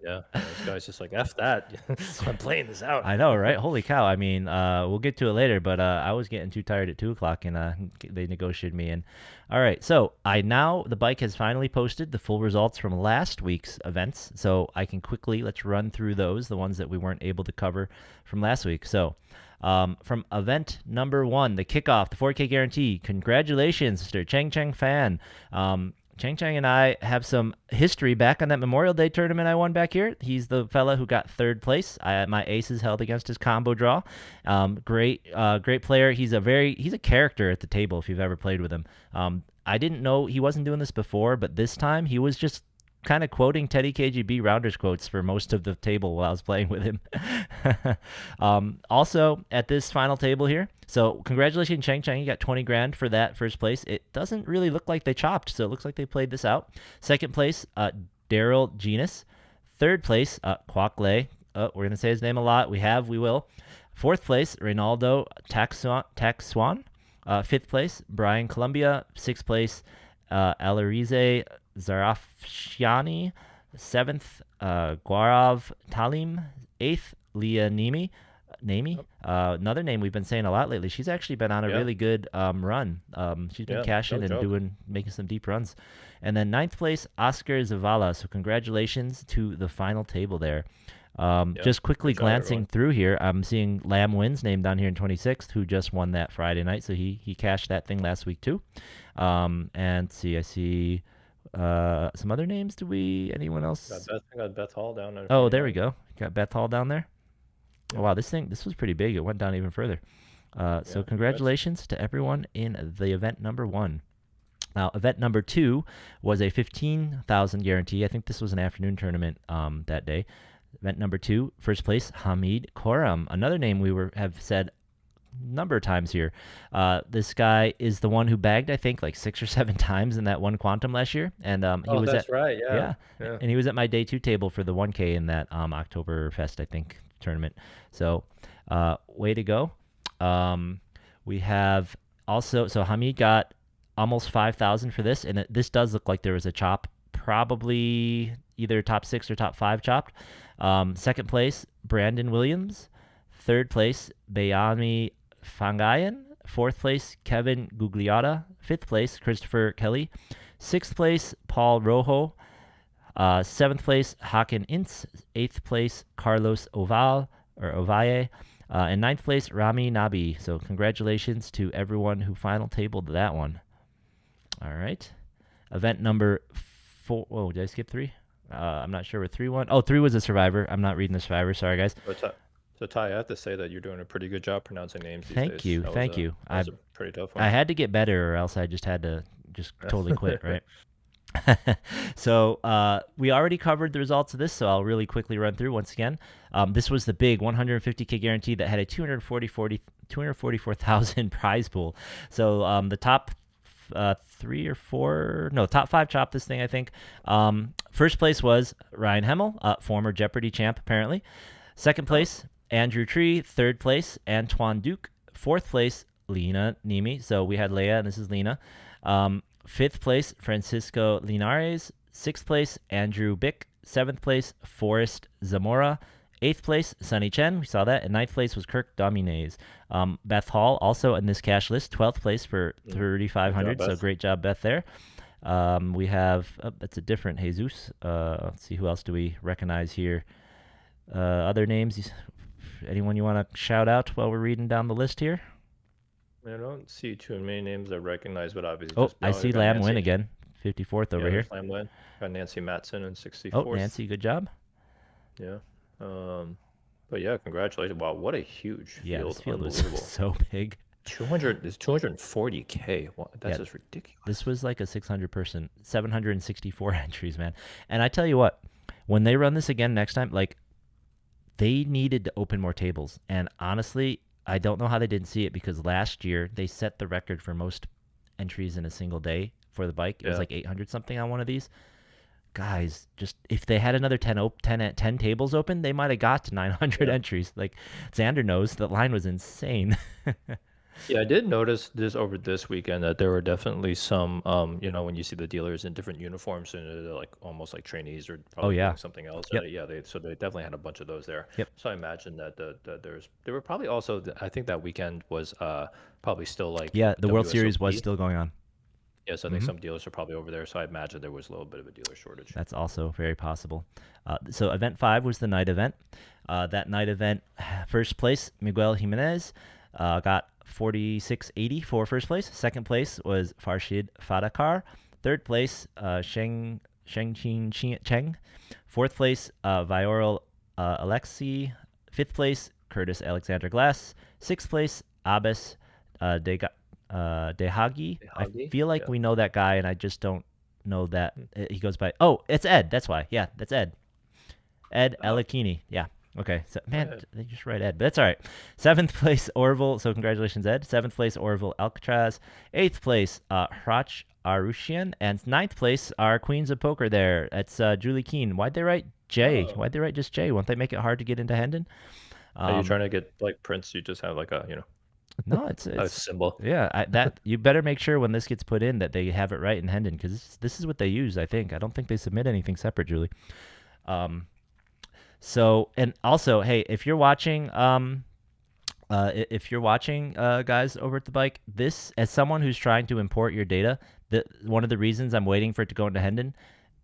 Yeah, this guy's just like, F that. I'm playing this out. I know, right? Holy cow. I mean, we'll get to it later, but I was getting too tired at 2 o'clock, and they negotiated me in. All right, so the bike has finally posted the full results from last week's events, so I can let's run through those, the ones that we weren't able to cover from last week. So from event number 1, the kickoff, the 4K guarantee. Congratulations, Mr. Chang Chang Fan. Chang Chang and I have some history back on that Memorial Day tournament I won back here. He's the fella who got 3rd place. My aces held against his combo draw. Great player. He's a character at the table if you've ever played with him. I didn't know he wasn't doing this before, but this time he was just kind of quoting Teddy KGB Rounders quotes for most of the table while I was playing with him. Also, at this final table here, so congratulations, Chang Chang. You got 20 grand for that first place. It doesn't really look like they chopped, so it looks like they played this out. Second place, Daryl Genus. Third place, Kwok Lei. We're going to say his name a lot. We will. Fourth place, Reynaldo Taxwan. Fifth place, Brian Columbia. Sixth place, Alarize Zarafshani. 7th, Gaurav Talim. 8th, Leah Nemi. Another name we've been saying a lot lately. She's actually been on a really good run. She's been cashing and making some deep runs. And then 9th place, Oscar Zavala. So congratulations to the final table there. Just quickly glancing through here, I'm seeing Lamb Wins named down here in 26th, who just won that Friday night. So he cashed that thing last week too. And I see some other names. Anyone else? Got Beth Hall down there. Oh, there we go. Got Beth Hall down there. Oh, wow, this was pretty big. It went down even further. So congratulations to everyone in the event number 1. Now, event number 2 was a 15,000 guarantee. I think this was an afternoon tournament that day. Event number 2, first place, Hamid Koram. Another name have said a number of times here. This guy is the one who bagged, I think, like 6 or 7 times in that one quantum last year. And that's right. Yeah. And he was at my day 2 table for the 1K in that Oktoberfest, I think, tournament. So way to go. We have also, so Hamid got almost 5,000 for this, and this does look like there was a chop, probably either top 6 or top 5 chopped. Second place, Brandon Williams. Third place, Bayami Fangayan. Fourth place, Kevin Gugliotta. Fifth place, Christopher Kelly. Sixth place, Paul Rojo. Seventh place, Hakan Ince. Eighth place, Carlos Ovalle. And ninth place, Rami Nabi. So congratulations to everyone who final tabled that one. All right. Event number 4. Oh, did I skip 3? I'm not sure what 3 1. Oh, 3 was a Survivor. I'm not reading the Survivor. Sorry, guys. So Ty, I have to say that you're doing a pretty good job pronouncing names these Thank days. you. That Thank was a, you. That was a pretty tough one. I had to get better, or else I just had to just totally quit, right? So we already covered the results of this, so I'll really quickly run through once again. This was the big 150K guarantee that had a 244,000 prize pool. So the top top 5 chopped this thing, I think. First place was Ryan Hemmel, former Jeopardy champ, apparently. Second place, Andrew Tree. Third place, Antoine Duke. Fourth place, Lena Nemi. So we had Leia, and this is Lena. Fifth place, Francisco Linares. Sixth place, Andrew Bick. Seventh place, Forrest Zamora. Eighth place, Sunny Chen. We saw that. And ninth place was Kirk Domines. Beth Hall, also in this cash list, 12th place for 3,500. So great job, Beth, there. We have, that's a different Jesus. Let's see, who else do we recognize here? Other names? Anyone you want to shout out while we're reading down the list here? I don't see too many names I recognize, but obviously. Oh, I see Lam win again. 54th over here. Lam win. Got Nancy Matson in 64th. Oh, Nancy, good job. Yeah. But yeah, congratulations. Wow, what a huge field. Yeah, this field was Unbelievable. so big. 240K. Wow, that's just ridiculous. This was like a 600-person, 764 entries, man. And I tell you what, when they run this again next time, like, they needed to open more tables. And honestly, I don't know how they didn't see it, because last year they set the record for most entries in a single day for the bike. It was like 800 something on one of these. Guys, just if they had another 10 tables open, they might have got to 900 entries. Like, Xander knows the line was insane. Yeah, I did notice this over this weekend that there were definitely some, when you see the dealers in different uniforms and they're like almost like trainees or probably doing something else. Yep. So they definitely had a bunch of those there. Yep. So I imagine that there were probably also, I think that weekend was probably still like the World Series WSOP. was still going on. Yes, I think some dealers are probably over there. So I imagine there was a little bit of a dealer shortage. That's also very possible. So event 5 was the night event. That night event, first place, Miguel Jimenez, got 46.80 for first place. Second place was Farshid Fadakar. Third place, Shengqin Cheng. Fourth place, Vioral Alexi. Fifth place, Curtis Alexander Glass. Sixth place, Abbas Dehagi. I feel like we know that guy, and I just don't know that he goes by. Oh, it's Ed. That's why. Yeah, that's Ed. Ed Alakini. Yeah. Okay. So, man, they just write Ed, but that's all right. Seventh place, Orville. So congratulations, Ed. Seventh place, Orville Alcatraz. Eighth place, Hrach Arushian. And ninth place, our Queens of Poker there. That's Julie Keene. Why'd they write J? Why'd they write just J? Won't they make it hard to get into Hendon? Are you trying to get like Prince? You just have like a, No, it's a symbol. Yeah, that you better make sure when this gets put in that they have it right in Hendon, because this is what they use. I think. I don't think they submit anything separate, Julie. So, and also, hey, if you're watching, guys over at the bike, this, as someone who's trying to import your data, one of the reasons I'm waiting for it to go into Hendon,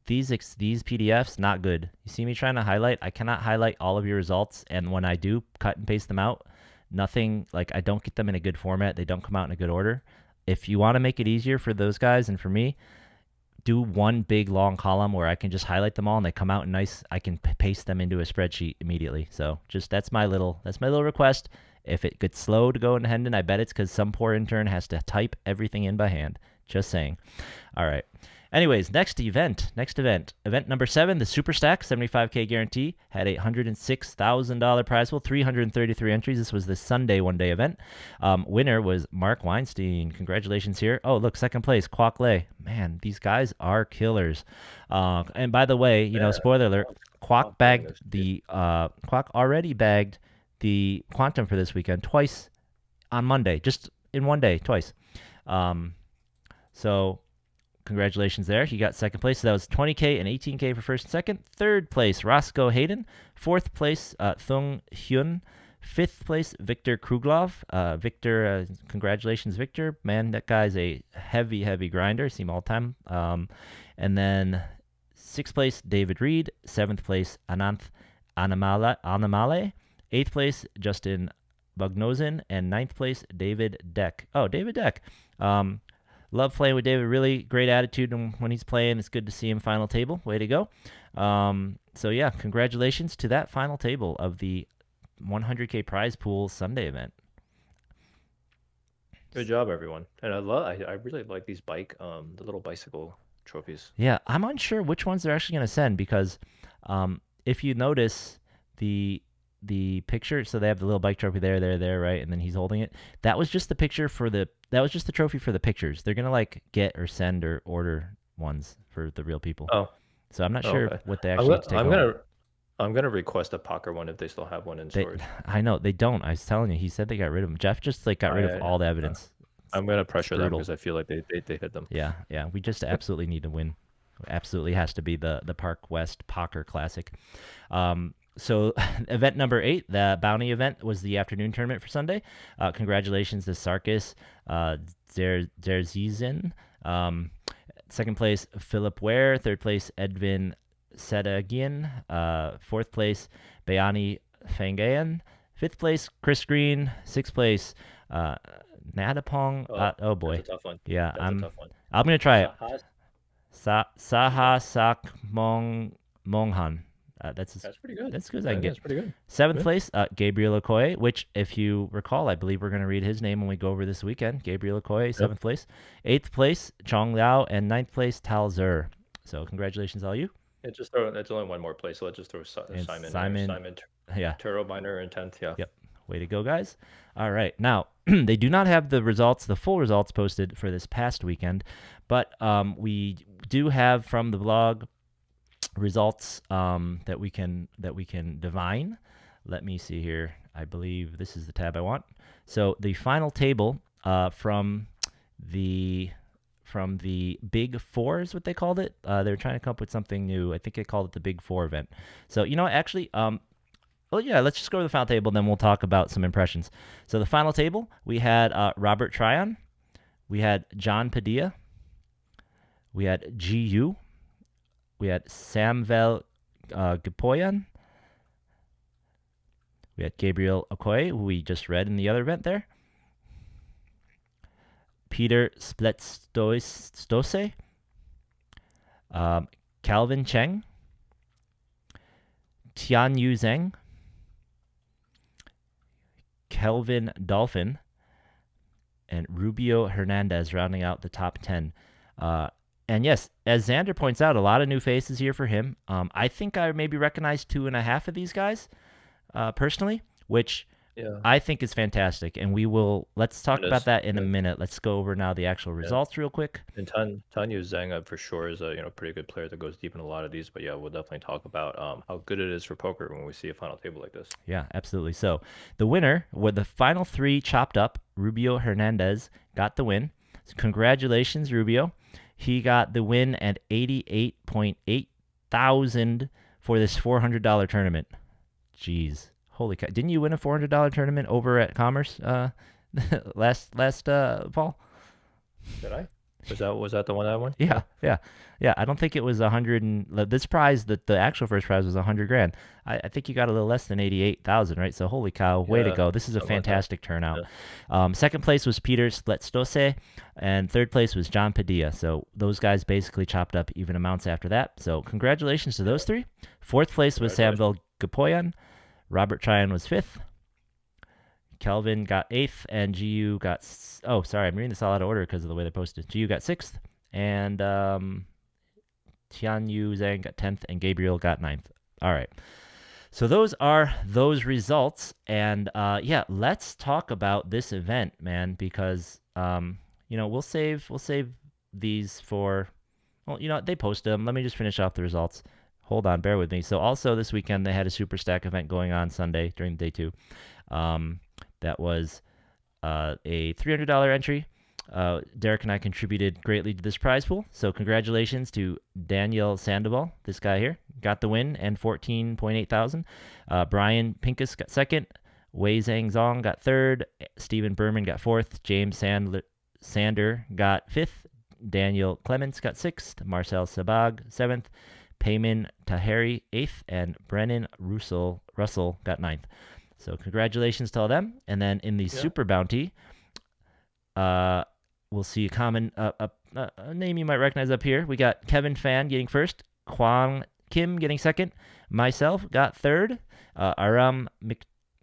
these PDFs, not good. You see me trying to highlight? I cannot highlight all of your results, and when I do cut and paste them out, nothing, like, I don't get them in a good format. They don't come out in a good order. If you want to make it easier for those guys and for me, do one big long column where I can just highlight them all and they come out nice. I can paste them into a spreadsheet immediately. So just that's my little request. If it gets slow to go into Hendon, I bet it's because some poor intern has to type everything in by hand. Just saying. All right. Anyways, next event. Event number 7, the Super Stack 75K guarantee, had a $106,000 prize pool, 333 entries. This was the Sunday one-day event. Winner was Mark Weinstein. Congratulations here. Oh, look, second place, Kwok Lei. Man, these guys are killers. And by the way, spoiler alert, Kwok already bagged the Quantum for this weekend twice on Monday, just in one day, twice. So congratulations there. He got second place. So that was 20K and 18K for first and second. Third place, Roscoe Hayden. Fourth place, Thung Hyun. Fifth place, Victor Kruglov. Victor, congratulations, Victor. Man, that guy's a heavy, heavy grinder. See him all the time. And then sixth place, David Reed. Seventh place, Ananth Anamale. Eighth place, Justin Bugnosen. And ninth place, David Deck. Oh, David Deck. love playing with David. Really great attitude when he's playing. It's good to see him final table. Way to go. So yeah, congratulations to that final table of the 100K prize pool Sunday event. Good job, everyone. And I really like these the little bicycle trophies. Yeah, I'm unsure which ones they're actually going to send because if you notice the picture, so they have the little bike trophy there, right, and then he's holding it. That was just the picture that was just the trophy for the pictures. They're gonna like get or send or order ones for the real people. Oh, so I'm not sure okay. what they actually take home. I'm gonna request a Poker one if they still have one in storage. I know they don't. I was telling you, he said they got rid of them. Jeff just like got rid of all the evidence. I'm gonna pressure them because I feel like they hit them. Yeah. We just absolutely need to win. Absolutely has to be the Park West Poker Classic. So event number 8, the bounty event, was the afternoon tournament for Sunday. Congratulations to Sarkis Zerzizin. Second place, Philip Ware. Third place, Edvin Sedagian. Fourth place, Bayani Fangayan. Fifth place, Chris Green. Sixth place, Nadapong. Oh boy. That's a tough one. Yeah, that's a tough one. I'm going to try it. Saha Sak Monghan. That's pretty good. That's good as I can get. That's pretty good. Seventh place, Gabriel Okoye, which, if you recall, I believe we're going to read his name when we go over this weekend. Gabriel Okoye, 7th place. 8th place, Chong Liao, and 9th place, Tal Zur. So congratulations, all you. That's only one more place, so let's just throw Simon yeah. Turbiner in 10th. Yeah. Yep. Way to go, guys. All right. Now, they do not have the full results posted for this past weekend, but we do have from the blog results that we can divine. Let me see here. I believe this is the tab I want. So the final table from the Big Four is what they called it. They're trying to come up with something new. I think they called it the Big Four event. So actually, well, yeah, let's just go to the final table, and then we'll talk about some impressions. So the final table, we had Robert Tryon, we had John Padilla, we had GU, we had Samvel Gapoyan, we had Gabriel Okoye, who we just read in the other event there, Peter Spletstose, Calvin Cheng, Tian Yu Zheng, Kelvin Dolphin, and Rubio Hernandez rounding out the top 10. And yes, as Xander points out, a lot of new faces here for him. I think I maybe recognized 2.5 of these guys personally, which I think is fantastic. And let's talk about that in a minute. Let's go over now the actual results real quick. And Tanya Zhang for sure is a pretty good player that goes deep in a lot of these. But yeah, we'll definitely talk about how good it is for poker when we see a final table like this. Yeah, absolutely. So the winner, with the final 3 chopped up, Rubio Hernandez got the win. So congratulations, Rubio. He got the win at 88.8 thousand for this $400 tournament. Jeez. Holy cow. Didn't you win a $400 tournament over at Commerce last fall? Did I? Was that the one I won? Yeah. I don't think it was 100. This prize, the actual first prize was $100,000. I think you got a little less than 88,000, right? So holy cow, way to go! This is a fantastic turnout. Yeah. Second place was Peter Spletstose, and third place was John Padilla. So those guys basically chopped up even amounts after that. So congratulations to those 3. Fourth place was Samvel Gapoyan. Robert Tryon was 5th. Kelvin got 8th, and GU got... Oh, sorry, I'm reading this all out of order because of the way they posted. GU got 6th, and Tian Yu Zhang got 10th, and Gabriel got 9th. All right. So those are those results, and let's talk about this event, man, because we'll save these for... Well, they posted them. Let me just finish off the results. Hold on, bear with me. So also this weekend they had a Super Stack event going on Sunday during day 2. That was a $300 entry. Derek and I contributed greatly to this prize pool. So congratulations to Daniel Sandoval, this guy here, got the win and 14.8 thousand. Brian Pincus got 2nd. Wei Zhang Zong got 3rd. Stephen Berman got 4th. James Sander got 5th. Daniel Clements got 6th. Marcel Sabag 7th. Payman Taheri 8th. And Brennan Russell got 9th. So congratulations to all them. And then in the Super Bounty, we'll see a name you might recognize up here. We got Kevin Fan getting first, Kwang Kim getting second, myself got third, Aram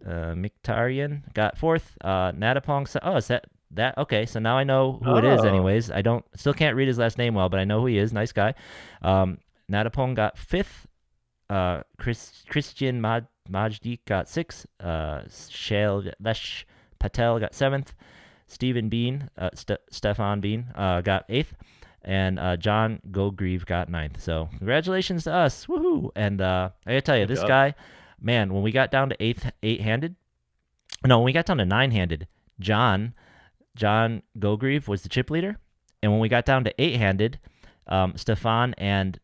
Miktarian got fourth, Natapong. Is that okay? So now I know who it is. Anyways, I still can't read his last name well, but I know who he is. Nice guy. Natapong got fifth. Christian Majdi got sixth. Shailesh Patel got seventh. Stephen Bean, Stefan Bean got eighth, and John Gogrieve got ninth. So congratulations to us, woohoo! And I gotta tell you, this guy, man, when we got down to when we got down to nine-handed, John Gogrieve was the chip leader, and when we got down to eight-handed, Stefan and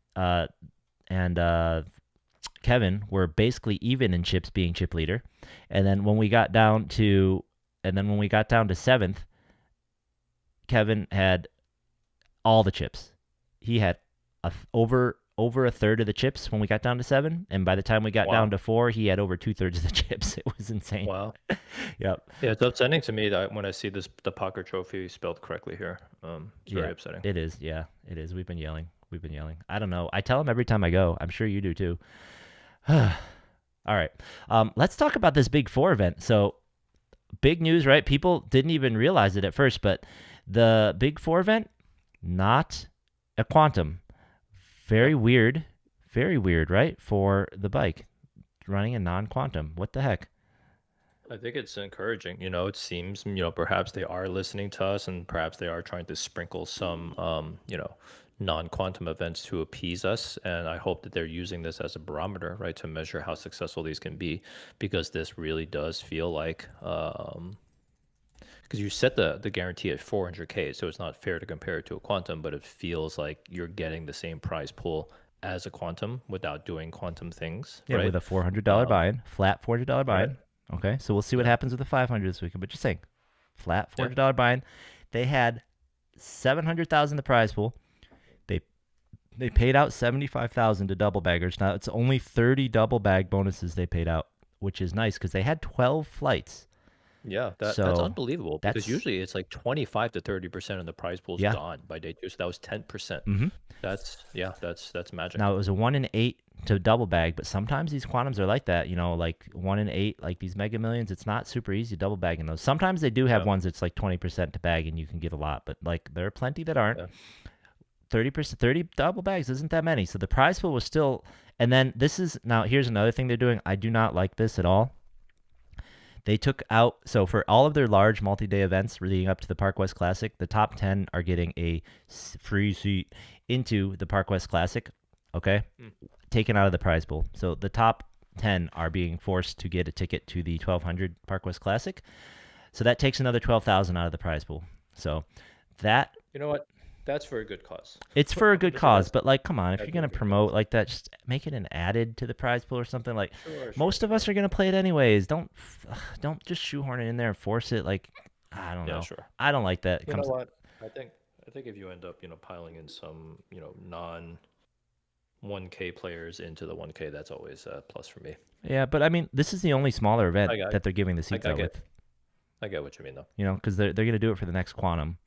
Kevin were basically even in chips, being chip leader, and then when we got down to seventh, Kevin had all the chips. He had over a third of the chips when we got down to 7, and by the time we got down to 4, he had over 2/3 of the chips. It was insane. Wow. Yep. Yeah, it's upsetting to me that when I see the Poker Trophy spelled correctly here. It's very upsetting. It is. Yeah, it is. We've been yelling. I don't know. I tell him every time I go. I'm sure you do too. All right. Let's talk about this Big 4 event. So, big news, right? People didn't even realize it at first, but the Big 4 event, not a quantum. Very weird, right? For the bike, running a non-quantum. What the heck? I think it's encouraging. It seems, perhaps they are listening to us, and perhaps they are trying to sprinkle some, non-quantum events to appease us. And I hope that they're using this as a barometer, right, to measure how successful these can be, because this really does feel like, because you set the guarantee at 400K, so it's not fair to compare it to a quantum, but it feels like you're getting the same prize pool as a quantum without doing quantum things. Yeah, right? with a $400 buy-in, flat $400 buy-in. Right. Okay, so we'll see what happens with the 500 this weekend. But just saying, flat $400 buy-in. They had $700,000 the prize pool. They paid out $75,000 to double baggers. Now it's only 30 double bag bonuses they paid out, which is nice because they had 12 flights. Yeah, that's unbelievable, because usually it's like 25 to 30% of the prize pool is gone by day 2. So that was 10%. Mm-hmm. That's magic. Now it was a 1 in 8 to double bag, but sometimes these quantums are like that. Like 1 in 8, like these Mega Millions. It's not super easy double bagging those. Sometimes they do have ones that's like 20% to bag and you can get a lot, but like there are plenty that aren't. 30 double bags isn't that many. So the prize pool was still, and then here's another thing they're doing. I do not like this at all. They took out, so for all of their large multi-day events leading up to the Park West Classic, the top 10 are getting a free seat into the Park West Classic, okay? Taken out of the prize pool. So the top 10 are being forced to get a ticket to the 1200 Park West Classic. So that takes another 12,000 out of the prize pool. So that... You know what? That's for a good cause. It's for a good cause, but like, come on, if you're going to promote like that, just make it an added to the prize pool or something. Like, most of us are going to play it anyways. Don't just shoehorn it in there and force it. Like, I don't know. Sure. I don't like that. You know what? I think if you end up, piling in some, non 1K players into the 1K, that's always a plus for me. Yeah, but I mean, this is the only smaller event that they're giving the seats out with. I get what you mean, though. Because they're going to do it for the next quantum.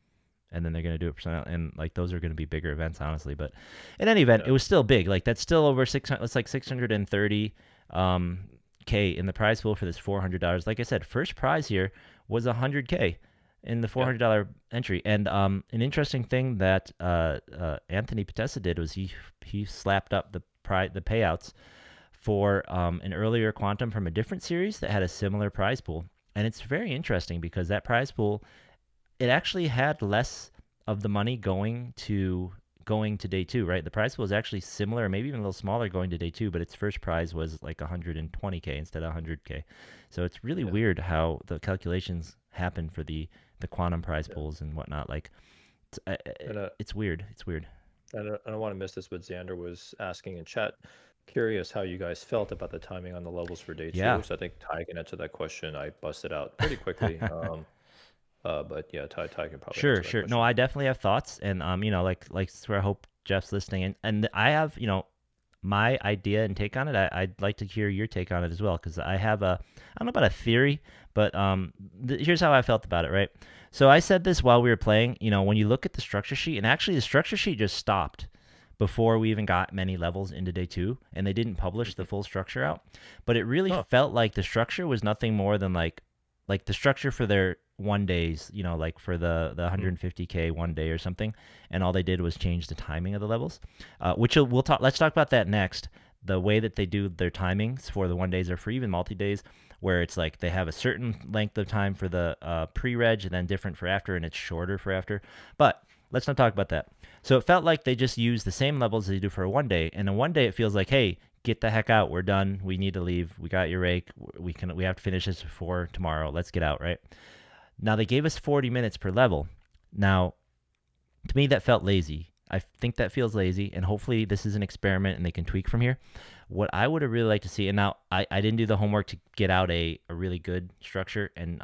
And then they're going to do it for and like those are going to be bigger events, honestly. But in any event, it was still big. Like that's still over 600. It's like 630 K in the prize pool for this $400. Like I said, first prize here was 100K in the $400 entry. And an interesting thing that Anthony Patessa did was he slapped up the payouts for an earlier quantum from a different series that had a similar prize pool. And it's very interesting because that prize pool, it actually had less of the money going to day 2, right? The prize pool was actually similar, maybe even a little smaller going to day 2, but its first prize was like 120K instead of 100K. So it's really weird how the calculations happen for the quantum prize pools and whatnot. Like, it's weird. It's weird. I don't want to miss this, but Xander was asking in chat, curious how you guys felt about the timing on the levels for day 2. So I think Ty can answer that question. I busted out pretty quickly. But yeah, Ty can probably sure. No, I definitely have thoughts, and like where I hope Jeff's listening, and I have my idea and take on it. I'd like to hear your take on it as well, because I don't know about a theory, but here's how I felt about it, right? So I said this while we were playing. When you look at the structure sheet, and actually the structure sheet just stopped before we even got many levels into day 2, and they didn't publish the full structure out. But it really felt like the structure was nothing more than like the structure for their 1 days, like for the 150K 1 day or something, and all they did was change the timing of the levels, which let's talk about that next. The way that they do their timings for the 1 days or for even multi-days, where it's like they have a certain length of time for the pre-reg and then different for after, and it's shorter for after. But let's not talk about that. So it felt like they just used the same levels as they do for a 1 day, and in 1 day it feels like, hey, get the heck out. We're done. We need to leave. We got your rake. We have to finish this before tomorrow. Let's get out, right? Now, they gave us 40 minutes per level. Now, to me, that felt lazy. I think that feels lazy, and hopefully this is an experiment and they can tweak from here. What I would have really liked to see, and now I didn't do the homework to get out a really good structure and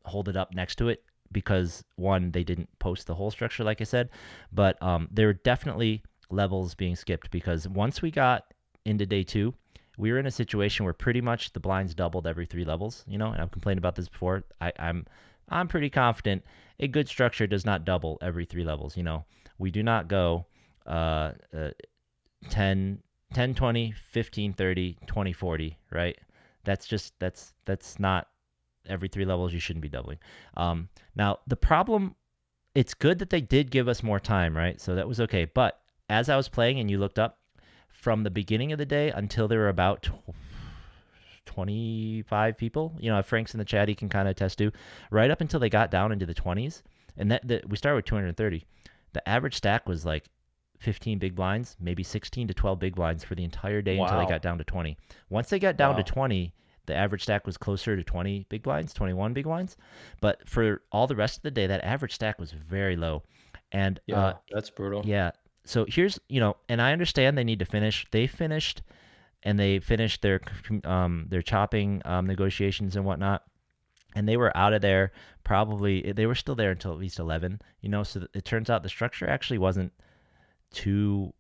hold it up next to it, because, one, they didn't post the whole structure, like I said, but there were definitely levels being skipped, because once we got into day 2, we were in a situation where pretty much the blinds doubled every 3 levels, and I've complained about this before. I'm pretty confident a good structure does not double every 3 levels. We do not go 10, 20, 15, 30, 20, 40, right? That's not every 3 levels. You shouldn't be doubling. Now, the problem, it's good that they did give us more time, right? So that was okay. But as I was playing and you looked up, from the beginning of the day until there were about 25 people, Frank's in the chat, he can kind of attest to, right up until they got down into the 20s, and that we started with 230. The average stack was like 15 big blinds, maybe 16 to 12 big blinds for the entire day until they got down to 20. Once they got down to 20, the average stack was closer to 20 big blinds, 21 big blinds. But for all the rest of the day, that average stack was very low. And that's brutal. Yeah. So here's, and I understand they need to finish. They finished, and they finished their chopping negotiations and whatnot, and they were out of there probably. They were still there until at least 11. So it turns out the structure actually wasn't too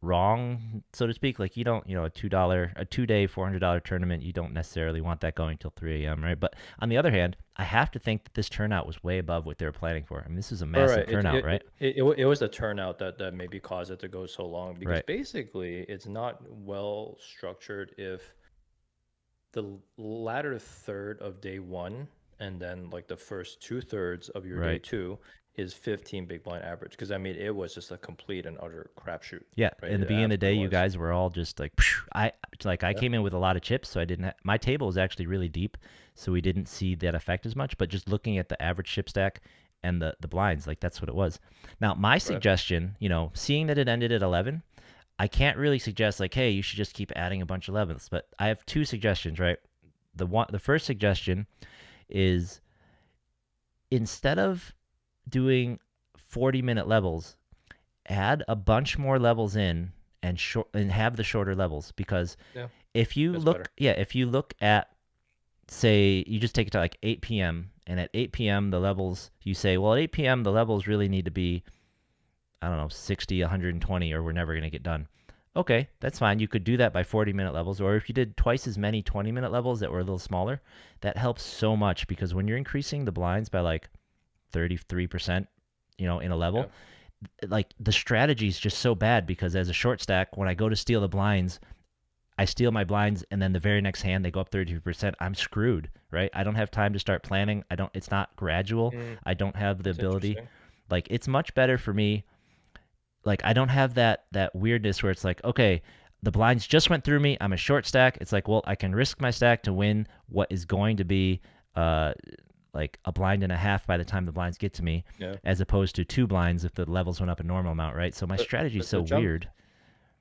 wrong, so to speak. Like, you don't, a $2-day $400 tournament, you don't necessarily want that going till 3 a.m., right? But on the other hand, I have to think that this turnout was way above what they were planning for. I mean, this is a massive turnout, right? It was the turnout that maybe caused it to go so long, because basically it's not well structured if the latter third of day 1 and then like the first 2/3 of your day 2 is 15 big blind average, because I mean it was just a complete and utter crapshoot. Yeah, in the beginning of the day, you guys were all just like, I came in with a lot of chips, so I didn't. My table was actually really deep, so we didn't see that effect as much. But just looking at the average chip stack and the blinds, like that's what it was. Now, my suggestion, seeing that it ended at 11, I can't really suggest like, hey, you should just keep adding a bunch of 11s. But I have 2 suggestions, right? The first suggestion is, instead of doing 40-minute levels, add a bunch more levels in and have the shorter levels, because if you look at, say, you just take it to like 8 p.m. and at 8 p.m. the levels, you say, well, at 8 p.m. the levels really need to be, I don't know, 60, 120, or we're never going to get done. Okay, that's fine. You could do that by 40-minute levels, or if you did twice as many 20-minute levels that were a little smaller, that helps so much, because when you're increasing the blinds by like 33%, in a level, like the strategy is just so bad, because as a short stack, when I go to steal the blinds, I steal my blinds, and then the very next hand they go up 32%. I'm screwed, right? I don't have time to start planning. It's not gradual. I don't have the ability. Like, it's much better for me. Like, I don't have that weirdness where it's like, okay, the blinds just went through me. I'm a short stack. It's like, well, I can risk my stack to win what is going to be like a blind and a half by the time the blinds get to me, as opposed to 2 blinds if the levels went up a normal amount, right? So my strategy is so weird.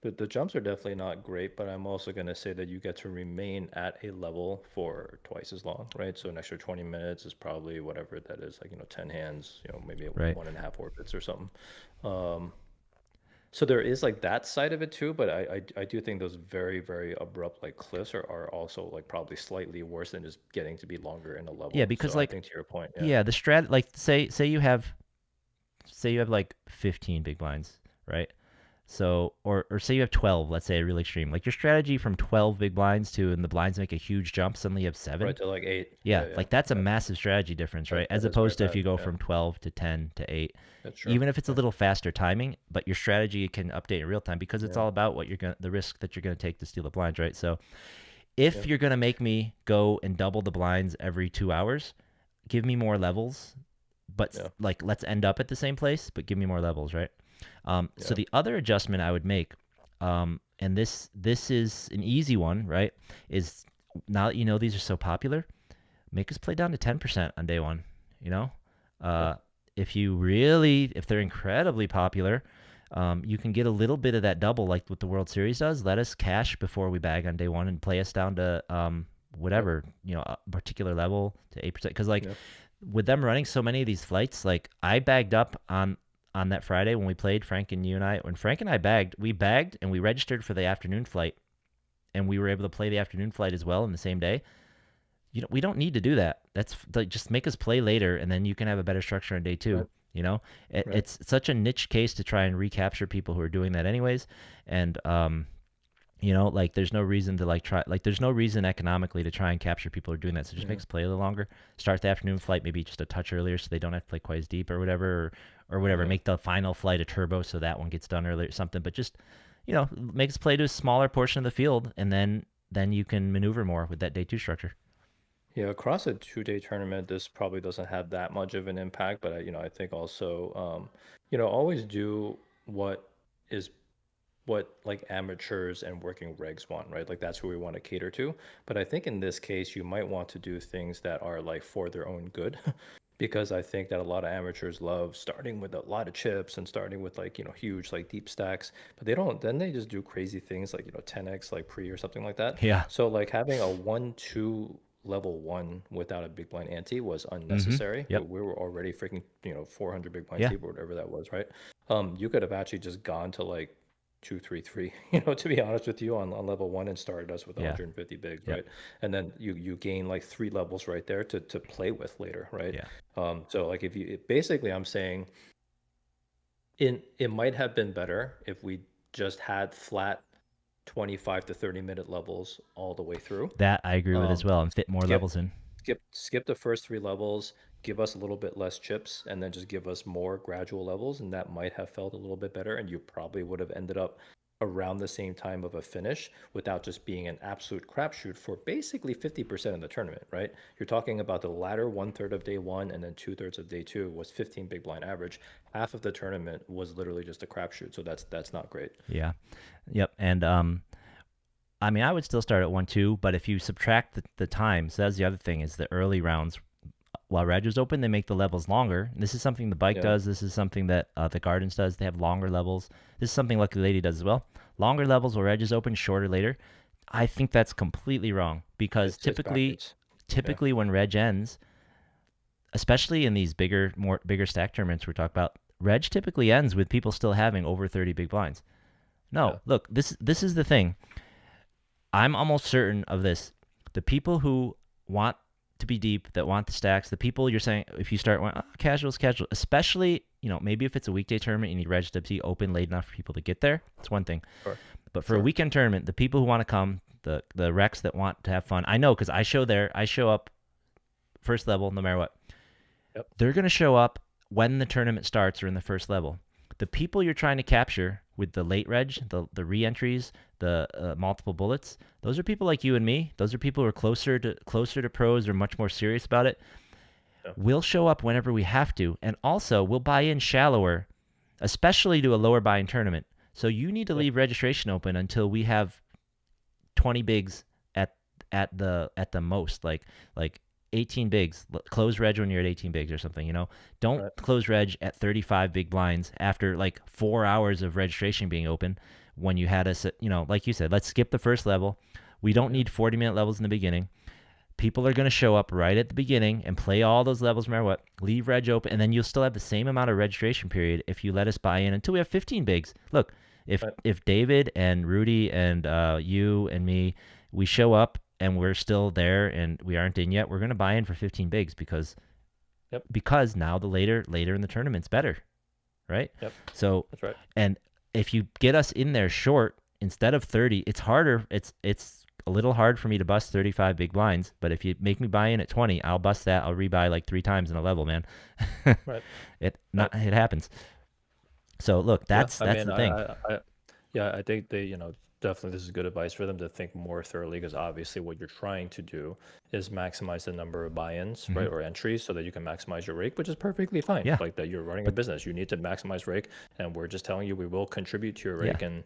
The jumps are definitely not great, but I'm also going to say that you get to remain at a level for twice as long, right? So an extra 20 minutes is probably whatever that is, like, 10 hands, maybe 1.5 orbits or something. So there is like that side of it too, but I do think those very, very abrupt like cliffs are also like probably slightly worse than just getting to be longer in a level. Yeah, because so like, I think to your point, the strat, like say you have like 15 big blinds, right? So, or say you have 12, let's say really extreme. Like your strategy from 12 big blinds to, and the blinds make a huge jump, suddenly you have 7. Right to like 8. Yeah, Yeah. like that's a massive strategy difference, right? As That is very opposed to if bad. you go Yeah. from 12 to 10 to 8. That's true. Even if it's a little faster timing, but your strategy can update in real time because it's Yeah. all about what the risk that you're going to take to steal the blinds, right? So if you're going to make me go and double the blinds every 2 hours, give me more levels, but like let's end up at the same place, but give me more levels, right? So the other adjustment I would make, and this is an easy one, right? Is now that you know these are so popular, make us play down to 10% on day one. You know, if they're incredibly popular, you can get a little bit of that double, like what the World Series does. Let us cash before we bag on day one and play us down to whatever a particular level to 8%. Because like with them running so many of these flights, like I bagged up on that Friday when we played, Frank and you and I. When Frank and I bagged, and we registered for the afternoon flight, and we were able to play the afternoon flight as well in the same day. We don't need to do that. That's like, just make us play later, and then you can have a better structure on day 2. Right. It's such a niche case to try and recapture people who are doing that anyways, and like there's no reason to there's no reason economically to try and capture people who are doing that. So just make us play a little longer. Start the afternoon flight maybe just a touch earlier, so they don't have to play quite as deep or whatever, or whatever. Make the final flight a turbo so that one gets done earlier or something. But just make us play to a smaller portion of the field, and then you can maneuver more with that day 2 structure. Yeah, across a 2-day tournament, this probably doesn't have that much of an impact, but I think also, always do what like amateurs and working regs want, right? Like that's who we want to cater to. But I think in this case, you might want to do things that are like for their own good. Because I think that a lot of amateurs love starting with a lot of chips and starting with like, huge, like deep stacks, but they just do crazy things like, 10x like pre or something like that. Yeah. So like having a 1-2 level 1 without a big blind ante was unnecessary. Yep. We were already freaking, 400 big blind Yeah. deep or whatever that was, right? You could have actually just gone to like 2-3-3, to be honest with you, on level 1 and started us with 150 bigs, right? And then you gain like 3 levels right there to play with later, right? So like basically I'm saying it might have been better if we just had flat 25 to 30-minute levels all the way through. That I agree with as well, and fit more levels in. Skip the first 3 levels, give us a little bit less chips, and then just give us more gradual levels, and that might have felt a little bit better, and you probably would have ended up around the same time of a finish without just being an absolute crapshoot for basically 50% of the tournament, right? You're talking about the latter 1/3 of day 1 and then 2/3 of day 2 was 15 big blind average. Half of the tournament was literally just a crapshoot, so that's not great. Yeah, yep, and I mean, I would still start at 1-2, but if you subtract the time, so that's the other thing, is the early rounds, while Reg is open, they make the levels longer. And this is something the Bike does. This is something that the Gardens does. They have longer levels. This is something Lucky Lady does as well. Longer levels while Reg is open, shorter later. I think that's completely wrong because typically when Reg ends, especially in these bigger stack tournaments we're talking about, Reg typically ends with people still having over 30 big blinds. No, look, this is the thing. I'm almost certain of this. The people who want to be deep, that want the stacks, the people you're saying, if you start casual, especially, maybe if it's a weekday tournament, you need Reg to be open late enough for people to get there. It's one thing. Sure. But for a weekend tournament, the people who want to come, the recs that want to have fun, I know because I show up first level no matter what. Yep. They're going to show up when the tournament starts or in the first level. The people you're trying to capture with the late reg, the re-entries, the multiple bullets, those are people like you and me. Those are people who are closer to pros or much more serious about it. Yeah. We'll show up whenever we have to, and also we'll buy in shallower, especially to a lower buy-in tournament. So you need to leave registration open until we have 20 bigs at the most, like 18 bigs. Close reg when you're at 18 bigs or something, Don't close reg at 35 big blinds after like 4 hours of registration being open when you had us at, like you said, let's skip the first level. We don't need 40-minute levels in the beginning. People are going to show up right at the beginning and play all those levels no matter what. Leave reg open, and then you'll still have the same amount of registration period if you let us buy in until we have 15 bigs. Look, if David and Rudy and you and me, we show up and we're still there and we aren't in yet, we're going to buy in for 15 bigs because now the later in the tournament's better, right? Yep. So that's right. And if you get us in there short instead of 30, it's harder. It's a little hard for me to bust 35 big blinds, but if you make me buy in at 20, I'll bust that. I'll rebuy like 3 times in a level, man. Right. It happens. So look, that's I mean, the thing. I think they, definitely this is good advice for them to think more thoroughly, because obviously what you're trying to do is maximize the number of buy-ins, right, or entries, so that you can maximize your rake, which is perfectly fine. Yeah. Like that, you're running a business, you need to maximize rake, and we're just telling you we will contribute to your rake. And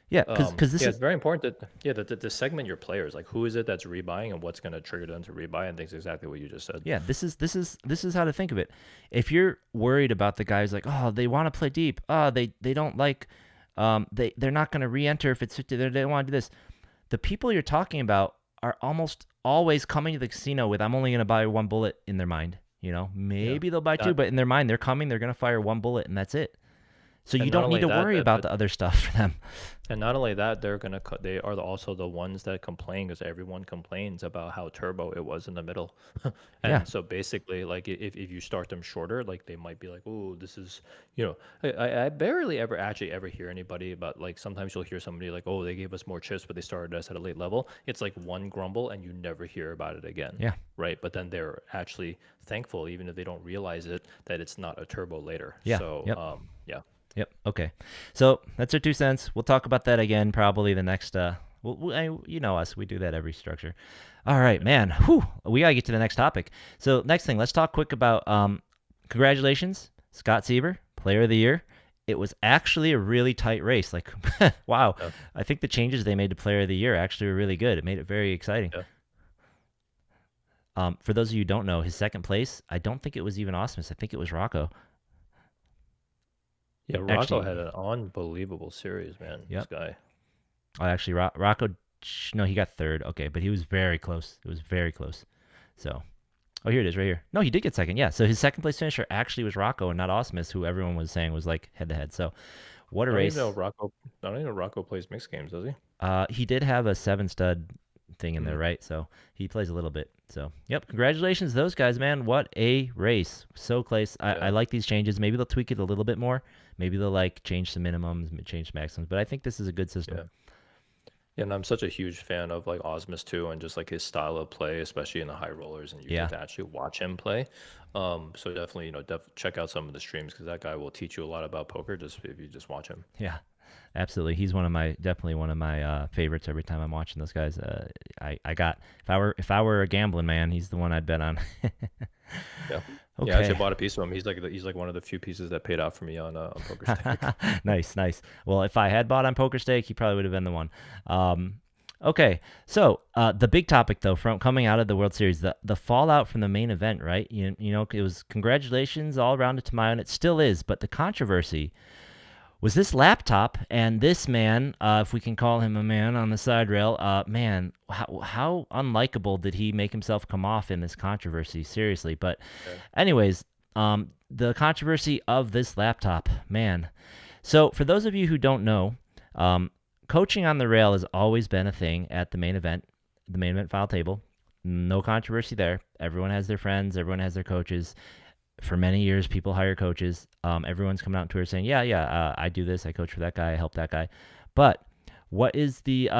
because this it's is very important that to segment your players, like who is it that's rebuying and what's going to trigger them to rebuy, and things exactly what you just said. Yeah, this is how to think of it. If you're worried about the guys like, oh, they want to play deep, oh, they don't like, they're not going to re-enter if it's 50, they don't want to do this. The people you're talking about are almost always coming to the casino with, I'm only going to buy 1 bullet in their mind. Maybe they'll buy 2, but in their mind, they're coming, they're going to fire 1 bullet, and that's it. So you don't need to worry about the other stuff for them. And not only that, they are also the ones that complain, because everyone complains about how turbo it was in the middle. And so basically, like if you start them shorter, like they might be like, oh, this is, I barely ever hear anybody about, like, sometimes you'll hear somebody like, oh, they gave us more chips, but they started us at a late level. It's like one grumble and you never hear about it again. Yeah. Right. But then they're actually thankful, even if they don't realize it, that it's not a turbo later. Yeah. So, yeah. Yep. Okay. So that's our 2 cents. We'll talk about that again probably the next. You know us. We do that every structure. All right, man. Whew. We gotta get to the next topic. So next thing, let's talk quick about. Congratulations, Scott Seiver, Player of the Year. It was actually a really tight race. Like, wow. Yeah. I think the changes they made to Player of the Year actually were really good. It made it very exciting. Yeah. For those of you who don't know, his second place, I don't think it was even Osmus. I think it was Rocco. Yeah, Rocco had an unbelievable series, man. Yep. This guy. Oh, actually, Rocco, no, he got 3rd. Okay, but he was very close. It was very close. So, here it is right here. No, he did get 2nd. Yeah, so his second place finisher actually was Rocco and not Osmus, who everyone was saying was like head-to-head. So, what a race. I don't even know Rocco plays mixed games, does he? He did have a 7-stud thing in there, right? So, he plays a little bit. So, yep, congratulations to those guys, man. What a race. So close. I like these changes. Maybe they'll tweak it a little bit more. Maybe they'll change some minimums, change maximums. But I think this is a good system. Yeah, and I'm such a huge fan of like Osmus too, and just like his style of play, especially in the high rollers, and you get to actually watch him play. So definitely, check out some of the streams, because that guy will teach you a lot about poker just if you just watch him. Yeah, absolutely. He's definitely one of my favorites every time I'm watching those guys. I got, if I were a gambling man, he's the one I'd bet on. Yeah. Okay. Yeah, I actually bought a piece of him. He's like one of the few pieces that paid off for me on Poker Stake. Nice. Well, if I had bought on Poker Stake, he probably would have been the one. Okay, so the big topic though, from coming out of the World Series, the fallout from the main event, right? You know, it was congratulations all around to Tamayo, and it still is, but the controversy was this laptop and this man, if we can call him a man on the side rail, man, how unlikable did he make himself come off in this controversy? Seriously. But anyways, the controversy of this laptop, man. So for those of you who don't know, coaching on the rail has always been a thing at the main event file table. No controversy there. Everyone has their friends. Everyone has their coaches. For many years, people hire coaches. Everyone's coming out on tour saying, I do this. I coach for that guy. I help that guy. But what is the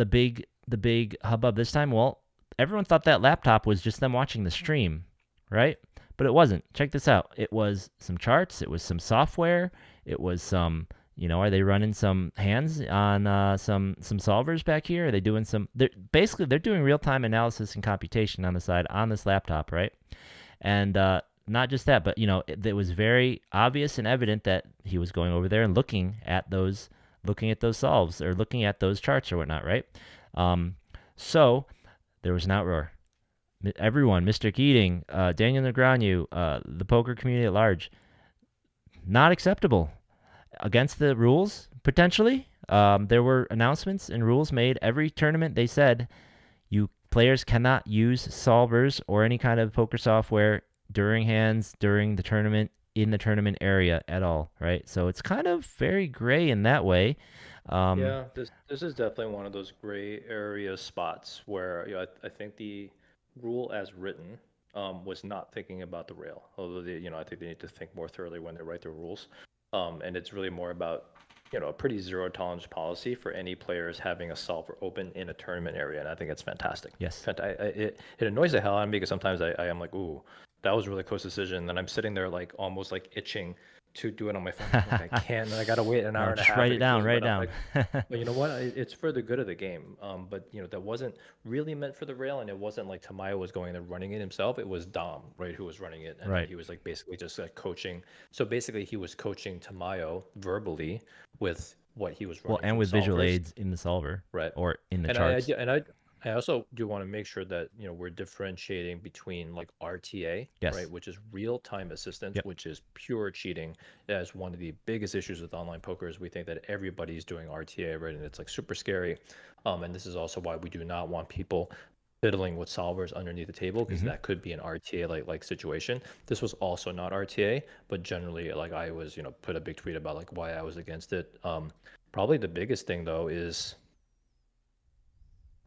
big hubbub this time? Well, everyone thought that laptop was just them watching the stream, right? But it wasn't. Check this out. It was some charts. It was some software. It was some, are they running some hands on some solvers back here? Are they doing they're doing real-time analysis and computation on the side on this laptop, right? And not just that, but it was very obvious and evident that he was going over there and looking at those solves, or looking at those charts or whatnot, right? So there was an outroar. Everyone, Mr. Keating, Daniel Negreanu, the poker community at large, not acceptable. Against the rules, potentially. There were announcements and rules made every tournament. They said players cannot use solvers or any kind of poker software during hands, during the tournament, in the tournament area at all, right? So it's kind of very gray in that way. This is definitely one of those gray area spots where I think the rule as written was not thinking about the rail. Although I think they need to think more thoroughly when they write their rules. And it's really more about a pretty zero tolerance policy for any players having a solver open in a tournament area, and I think it's fantastic. Yes. It annoys the hell out of me because sometimes I am like, ooh, that was a really close decision, and I'm sitting there like almost like itching to do it on my phone. Like, I can't. I gotta wait an hour and a just half. write to it get down. close, Write it but I'm down. like, but you know what? It's for the good of the game. But that wasn't really meant for the rail, and it wasn't like Tamayo was going and running it himself. It was Dom, right, who was running it, and Right. he was like basically just like coaching. So basically, he was coaching Tamayo verbally with what he was running. Well, and for with visual solvers. aids in the solver, Right. or in the And charts. I also do want to make sure that we're differentiating between like RTA, Yes. right, which is real-time assistance, Yep. which is pure cheating. As one of the biggest issues with online poker is we think that everybody's doing RTA, right, and it's like super scary. And this is also why we do not want people fiddling with solvers underneath the table, because that could be an RTA like situation. This was also not RTA, but generally, like, I was put a big tweet about like why I was against it. Probably the biggest thing though is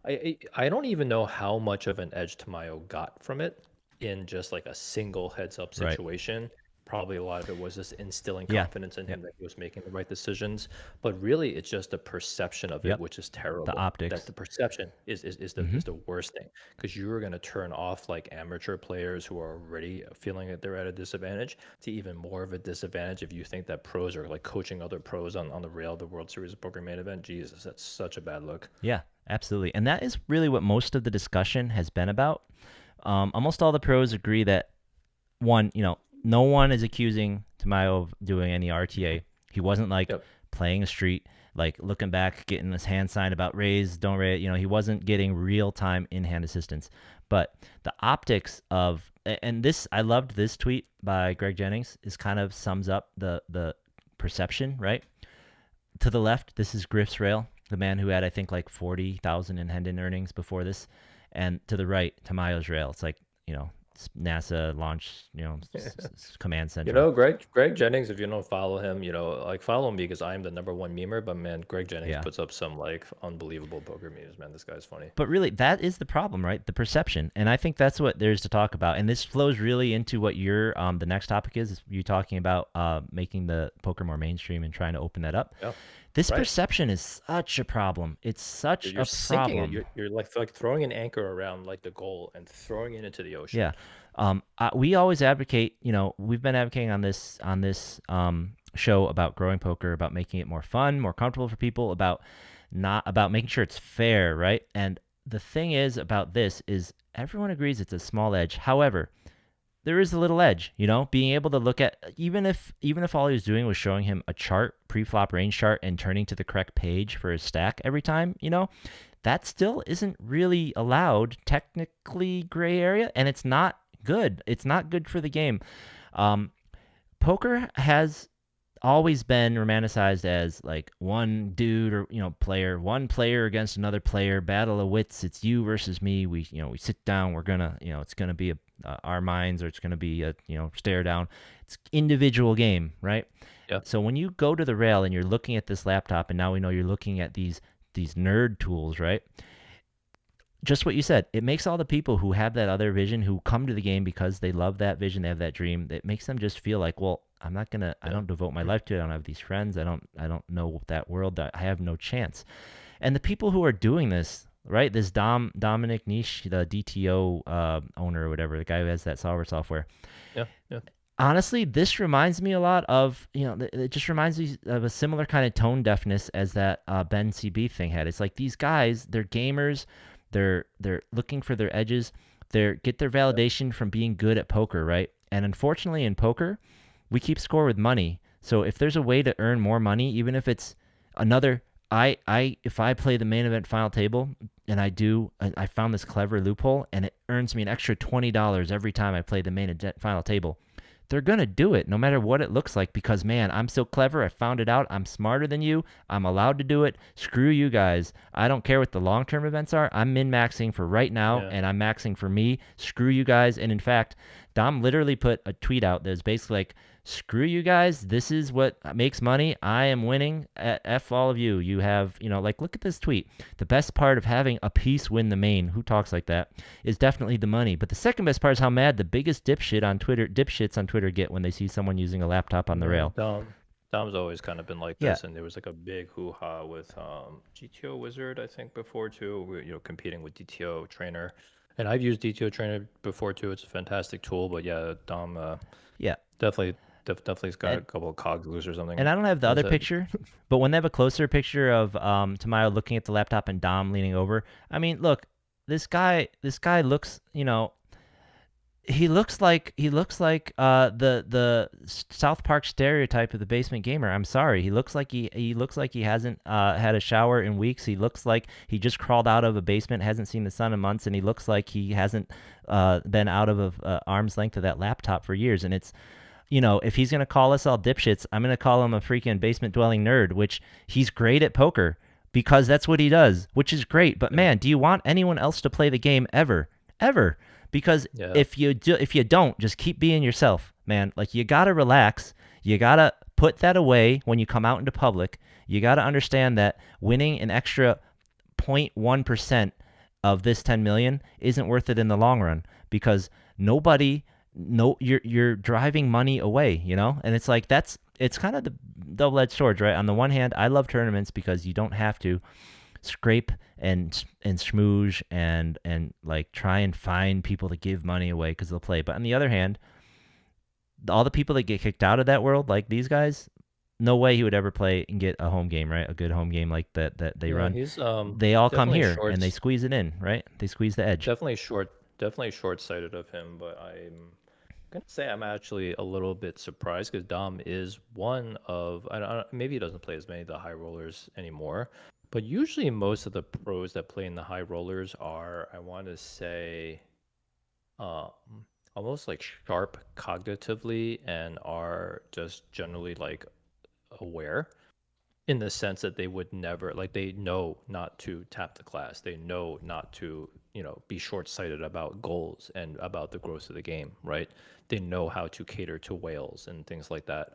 I don't even know how much of an edge Tamayo got from it in just like a single heads up Right. situation. Probably a lot of it was just instilling Yeah. confidence in him that he was making the right decisions. But really, it's just the perception of it, Yep. which is terrible. optics. That the perception is the worst thing, because you're going to turn off like amateur players who are already feeling that they're at a disadvantage to even more of a disadvantage if you think that pros are like coaching other pros on the rail, the World Series of Poker main event. Jesus, that's such a bad look. Yeah, absolutely. And that is really what most of the discussion has been about. Almost all the pros agree that, one, no one is accusing Tamayo of doing any RTA. He wasn't like Yep. playing a street, like looking back, getting this hand sign about raise, don't raise. He wasn't getting real-time in-hand assistance. But the optics of, and this, I loved this tweet by Greg Jennings, is kind of sums up the perception, right? To the left, this is Griff's rail, the man who had, I think, like 40,000 in Hendon earnings before this. And to the right, Tamayo's rail. It's like, NASA launch, command center. Greg Jennings, if you don't follow him, like follow me, because I'm the #1 memer. But man, Greg Jennings Yeah. puts up some like unbelievable poker memes. Man, this guy's funny. But really, that is the problem, right? The perception. And I think that's what there's to talk about. And this flows really into what your the next topic is you talking about making the poker more mainstream and trying to open that up. Yeah. This Right. perception is such a problem. It's such You're a sinking problem. it. You're like throwing an anchor around like the goal and throwing it into the ocean. Yeah. We always advocate, we've been advocating on this show about growing poker, about making it more fun, more comfortable for people, about making sure it's fair, right? And the thing is about this is everyone agrees it's a small edge. However, there is a little edge, being able to look at, even if all he was doing was showing him a chart, pre-flop range chart, and turning to the correct page for his stack every time, that still isn't really allowed, technically gray area, and it's not good. It's not good for the game. Poker has always been romanticized as like one dude or one player against another player, battle of wits. It's you versus me. We sit down. We're gonna it's gonna be our minds, or it's gonna be a stare down. It's individual game, right? Yeah. So when you go to the rail and you're looking at this laptop, and now we know you're looking at these nerd tools, right? Just what you said, it makes all the people who have that other vision, who come to the game because they love that vision, they have that dream, it makes them just feel like, well, I'm not gonna, I don't devote my life to it. I don't have these friends. I don't know that world. I have no chance. And the people who are doing this, right? This Dominic Niche, the DTO owner or whatever, the guy who has that solver software. Yeah. Honestly, this reminds me a lot of, it just reminds me of a similar kind of tone deafness as that Ben CB thing had. It's like these guys, they're gamers. They're looking for their edges. They get their validation from being good at poker, right? And unfortunately, in poker, we keep score with money. So if there's a way to earn more money, even if it's another, if I play the main event final table and I found this clever loophole and it earns me an extra $20 every time I play the main event final table, they're going to do it no matter what it looks like, because, man, I'm so clever. I found it out. I'm smarter than you. I'm allowed to do it. Screw you guys. I don't care what the long-term events are. I'm min-maxing for right now, and I'm maxing for me. Screw you guys. And in fact, Dom literally put a tweet out that was basically like, screw you guys. This is what makes money. I am winning. F all of you. You have, look at this tweet. The best part of having a piece win the main, who talks like that, is definitely the money. But the second best part is how mad the biggest dipshits on Twitter get when they see someone using a laptop on the rail. Dom's always kind of been like Yeah. this, and there was like a big hoo-ha with GTO Wizard, I think, before too. Competing with DTO Trainer, and I've used DTO Trainer before too. It's a fantastic tool, but yeah, Dom Yeah. definitely's got a couple of cogs loose or something And I don't have the in his other head. picture, but when they have a closer picture of Tamayo looking at the laptop and Dom leaning over, I mean, look, this guy looks, he looks like the South Park stereotype of the basement gamer. I'm sorry. He looks like he hasn't had a shower in weeks. He looks like he just crawled out of a basement, hasn't seen the sun in months, and he looks like he hasn't been out of arm's length of that laptop for years. And it's, if he's gonna call us all dipshits, I'm gonna call him a freaking basement dwelling nerd, which he's great at poker because that's what he does, which is great. But man, do you want anyone else to play the game ever? Ever? Because Yeah. if you don't, just keep being yourself, man. Like, you gotta relax. You gotta put that away when you come out into public. You gotta understand that winning an extra 0.1% of this 10 million isn't worth it in the long run, because you're driving money away, and it's like, it's kind of the double-edged sword, right? On the one hand, I love tournaments because you don't have to scrape and schmooze and like try and find people to give money away because they'll play. But on the other hand, all the people that get kicked out of that world, like these guys, no way he would ever play and get a home game, right? A good home game like that they Yeah, run. he's They all come definitely here short. and they squeeze it in, right? They squeeze the edge. Definitely short-sighted of him, but I'm gonna say I'm actually a little bit surprised because Dom is one of, I don't, maybe he doesn't play as many of the high rollers anymore, but usually most of the pros that play in the high rollers are, I want to say, um, almost like sharp cognitively and are just generally like aware, in the sense that they would never, like, they know not to tap the class, they know not to be short-sighted about goals and about the growth of the game, right? They know how to cater to whales and things like that.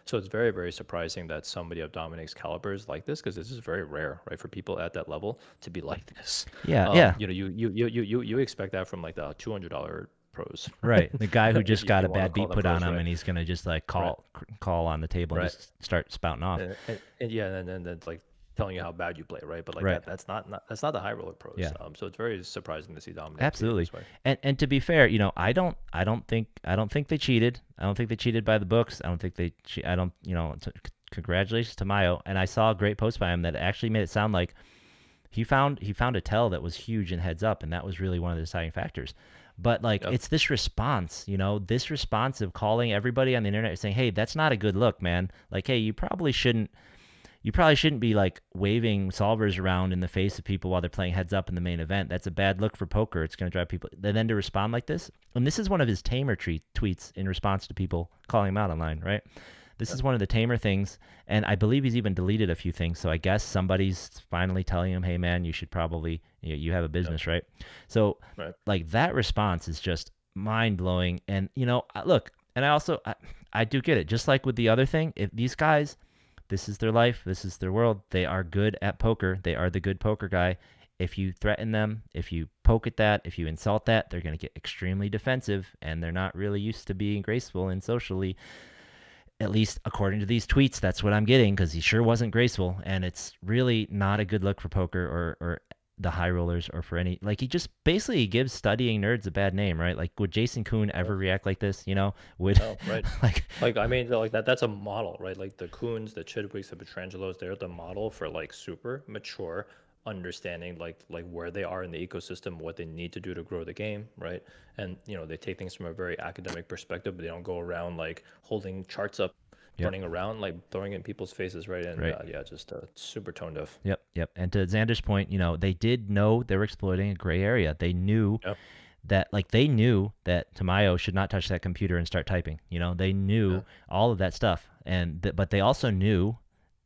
So it's very, very surprising that somebody of Dominic's caliber is like this, because this is very rare, right, for people at that level to be like this. Yeah. You expect that from like the $200 pros, Right. The guy who just If got you a wanna bad call beat them put on pros, him, right? and he's gonna just like call on the table and Right. just start spouting off. And yeah, and then like telling you how bad you play, right? But like Right. that's not that's not the high roller pros. Yeah. So it's very surprising to see Dominic behave Absolutely. this way. And to be fair, I don't think they cheated. I don't think they cheated by the books. I don't think I don't, congratulations to Mayo. And I saw a great post by him that actually made it sound like he found a tell that was huge in heads up, and that was really one of the deciding factors. But like, Yep. it's this response, this response of calling everybody on the internet saying, "Hey, that's not a good look, man. Like, hey, you probably shouldn't be like waving solvers around in the face of people while they're playing heads up in the main event. That's a bad look for poker. It's going to drive people." And then to respond like this, and this is one of his tamer tweets in response to people calling him out online, right? This is one of the tamer things, and I believe he's even deleted a few things. So I guess somebody's finally telling him, "Hey, man, you should probably, you have a business, right?" So, Right. like, that response is just mind blowing. And look, and I do get it. Just like with the other thing, if these guys, this is their life, this is their world, they are good at poker. They are the good poker guy. If you threaten them, if you poke at that, if you insult that, they're going to get extremely defensive, and they're not really used to being graceful and socially. At least according to these tweets, that's what I'm getting, because he sure wasn't graceful, and it's really not a good look for poker or the high rollers, or for any, like, he just basically gives studying nerds a bad name, right? Like, would Jason Kuhn ever react like this? Would Oh, right. like I mean, like that's a model, right? Like the Coons, the Chidwicks, the Petrangelos, they're the model for like super mature, understanding like where they are in the ecosystem, what they need to do to grow the game, right? And they take things from a very academic perspective, but they don't go around like holding charts up, Yep. running around, like throwing it in people's faces, right? And Right. yeah, just super tone deaf. Yep. And to Xander's point, they did know they were exploiting a gray area. They knew Yep. they knew that Tamayo should not touch that computer and start typing. They knew all of that stuff, but they also knew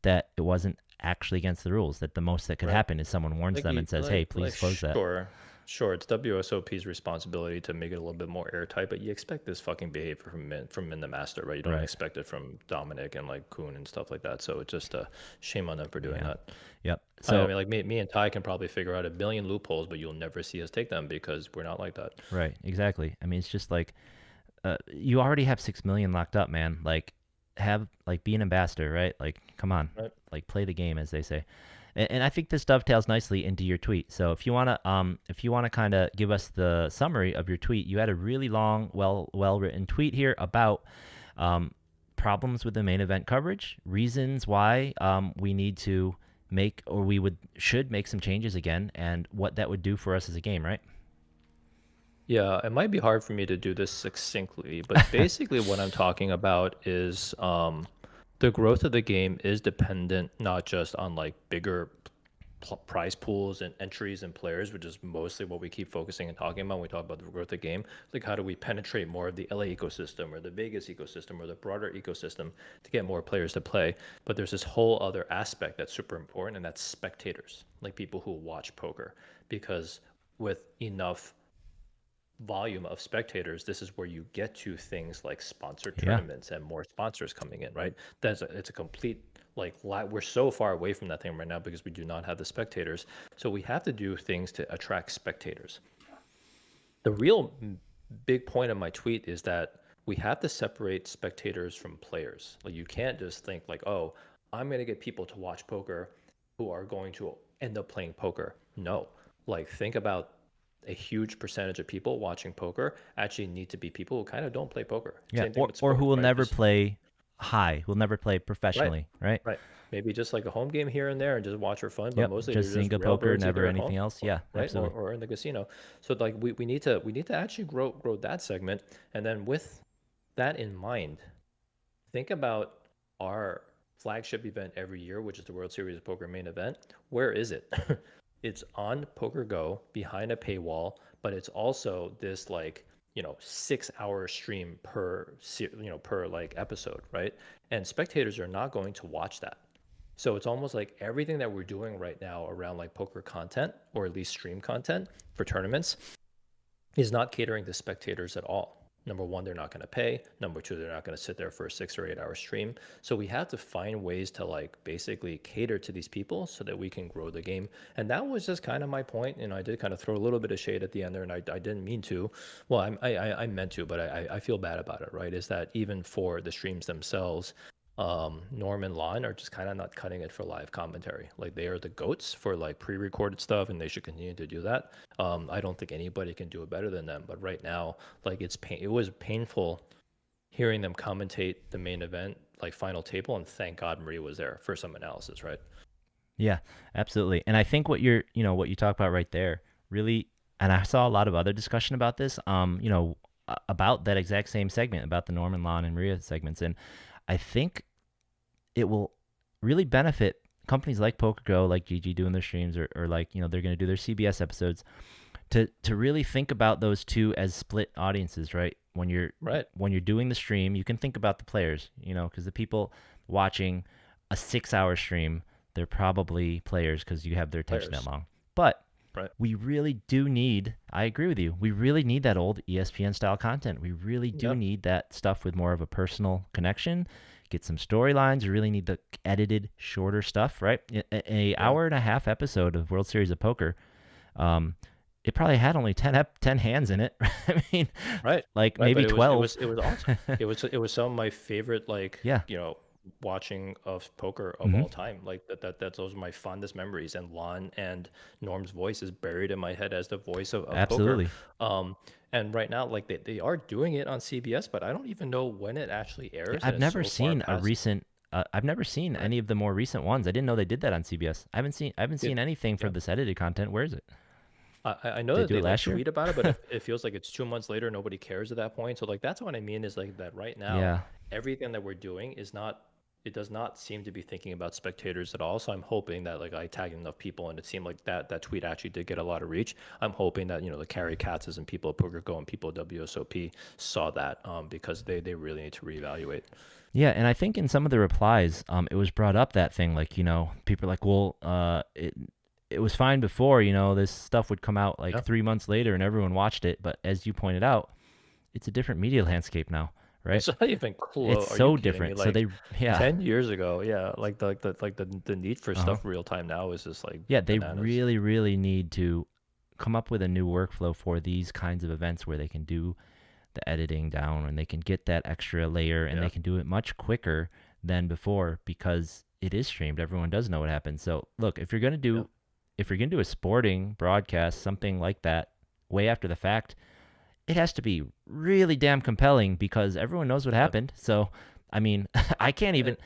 that it wasn't actually against the rules. That the most that could Right. happen is someone warns Like them and says, "Hey, please close that." Sure, it's WSOP's responsibility to make it a little bit more airtight, but you expect this fucking behavior from Min the Master, right? You don't Right. expect it from Dominic and like Kuhn and stuff like that. So it's just a shame on them for doing that. Yep. So I mean, like me and Ty can probably figure out a billion loopholes, but you'll never see us take them because we're not like that. Right, exactly. I mean, it's just like, you already have 6 million locked up, man. Like, be an ambassador, right? Like, come on, Right. like play the game, as they say. And I think this dovetails nicely into your tweet. So if you wanna kind of give us the summary of your tweet, you had a really long, well written tweet here about problems with the main event coverage, reasons why we need to make, or should make some changes again, and what that would do for us as a game, right? Yeah, it might be hard for me to do this succinctly, but basically what I'm talking about is the growth of the game is dependent not just on like bigger prize pools and entries and players, which is mostly what we keep focusing and talking about when we talk about the growth of the game. Like, how do we penetrate more of the LA ecosystem or the Vegas ecosystem or the broader ecosystem to get more players to play? But there's this whole other aspect that's super important, and that's spectators, like people who watch poker. Because with enough volume of spectators, this is where you get to things like sponsored Yeah. tournaments and more sponsors coming in, right? It's a complete we're so far away from that thing right now because we do not have the spectators. So we have to do things to attract spectators. The real big point of my tweet is that we have to separate spectators from players. Like, you can't just think like, oh, I'm going to get people to watch poker who are going to end up playing poker. No, like, think about a huge percentage of people watching poker actually need to be people who kind of don't play poker. Yeah, Same thing with or sports, who will right? never Just- play high, who will never play professionally, right? Right. Maybe just like a home game here and there and just watch for fun, but Yep, mostly just they're just Zynga poker, railbirds never either at anything home, else. Yeah, right? absolutely. Or in the casino. So like we need to actually grow that segment. And then with that in mind, think about our flagship event every year, which is the World Series of Poker main event. Where is it? It's on Poker Go behind a paywall, but it's also this 6-hour stream per like episode, right? And spectators are not going to watch that. So it's almost like everything that we're doing right now around like poker content, or at least stream content for tournaments, is not catering to spectators at all. Number one, they're not going to pay. Number two, they're not going to sit there for a 6 or 8 hour stream. So we have to find ways to like basically cater to these people so that we can grow the game. And that was just kind of my point. And I did kind of throw a little bit of shade at the end there, and I didn't mean to. Well, I meant to, but I feel bad about it, right? Is that even for the streams themselves, Norm and Lon are just kind of not cutting it for live commentary. Like, they are the goats for like pre-recorded stuff, and they should continue to do that. I don't think anybody can do it better than them. But right now, like, it was painful hearing them commentate the main event, like final table, and thank God Maria was there for some analysis, right? Yeah, absolutely. And I think what you talk about right there really, and I saw a lot of other discussion about this, about that exact same segment, about the Norman, Lon, and Maria segments. And I think it will really benefit companies like PokerGo, like GG doing their streams, or like, they're going to do their CBS episodes, to really think about those two as split audiences, right? When you're doing the stream, you can think about the players, because the people watching a 6-hour stream, they're probably players because you have their attention that long. But we really do need, I agree with you, we really need that old ESPN style content. We really do need that stuff with more of a personal connection. Get some storylines. You really need the edited, shorter stuff, right? An hour and a half episode of World Series of Poker, it probably had only 10 hands in it. I mean, maybe 12. It was awesome. it was some of my favorite, watching of poker of all time. Like that's those are my fondest memories. And Lon and Norm's voice is buried in my head as the voice of Absolutely. poker. And right now, like they are doing it on CBS, but I don't even know when it actually airs. I've never seen a recent. I've never seen any of the more recent ones. I didn't know they did that on CBS. I haven't seen anything for this edited content. Where is it? I know that they like year? tweet about it, but it feels like it's 2 months later. Nobody cares at that point. So like that's what I mean, is like that right now, everything that we're doing is not. It does not seem to be thinking about spectators at all. So I'm hoping that like I tagged enough people, and it seemed like that tweet actually did get a lot of reach. I'm hoping that the Carrie Katzes and people at PokerGo and people at WSOP saw that, because they really need to reevaluate. Yeah, and I think in some of the replies, it was brought up that thing, like, people are like, well, it was fine before, this stuff would come out like 3 months later and everyone watched it. But as you pointed out, it's a different media landscape now, right? It's not even close. It's so different. Like, so 10 years ago, the need for stuff real time now is just like they bananas. really, really need to come up with a new workflow for these kinds of events where they can do the editing down, and they can get that extra layer, and they can do it much quicker than before because it is streamed. Everyone does know what happens. So look, if you're gonna do a sporting broadcast, something like that, way after the fact, it has to be really damn compelling because everyone knows what happened. So, I mean, I can't even.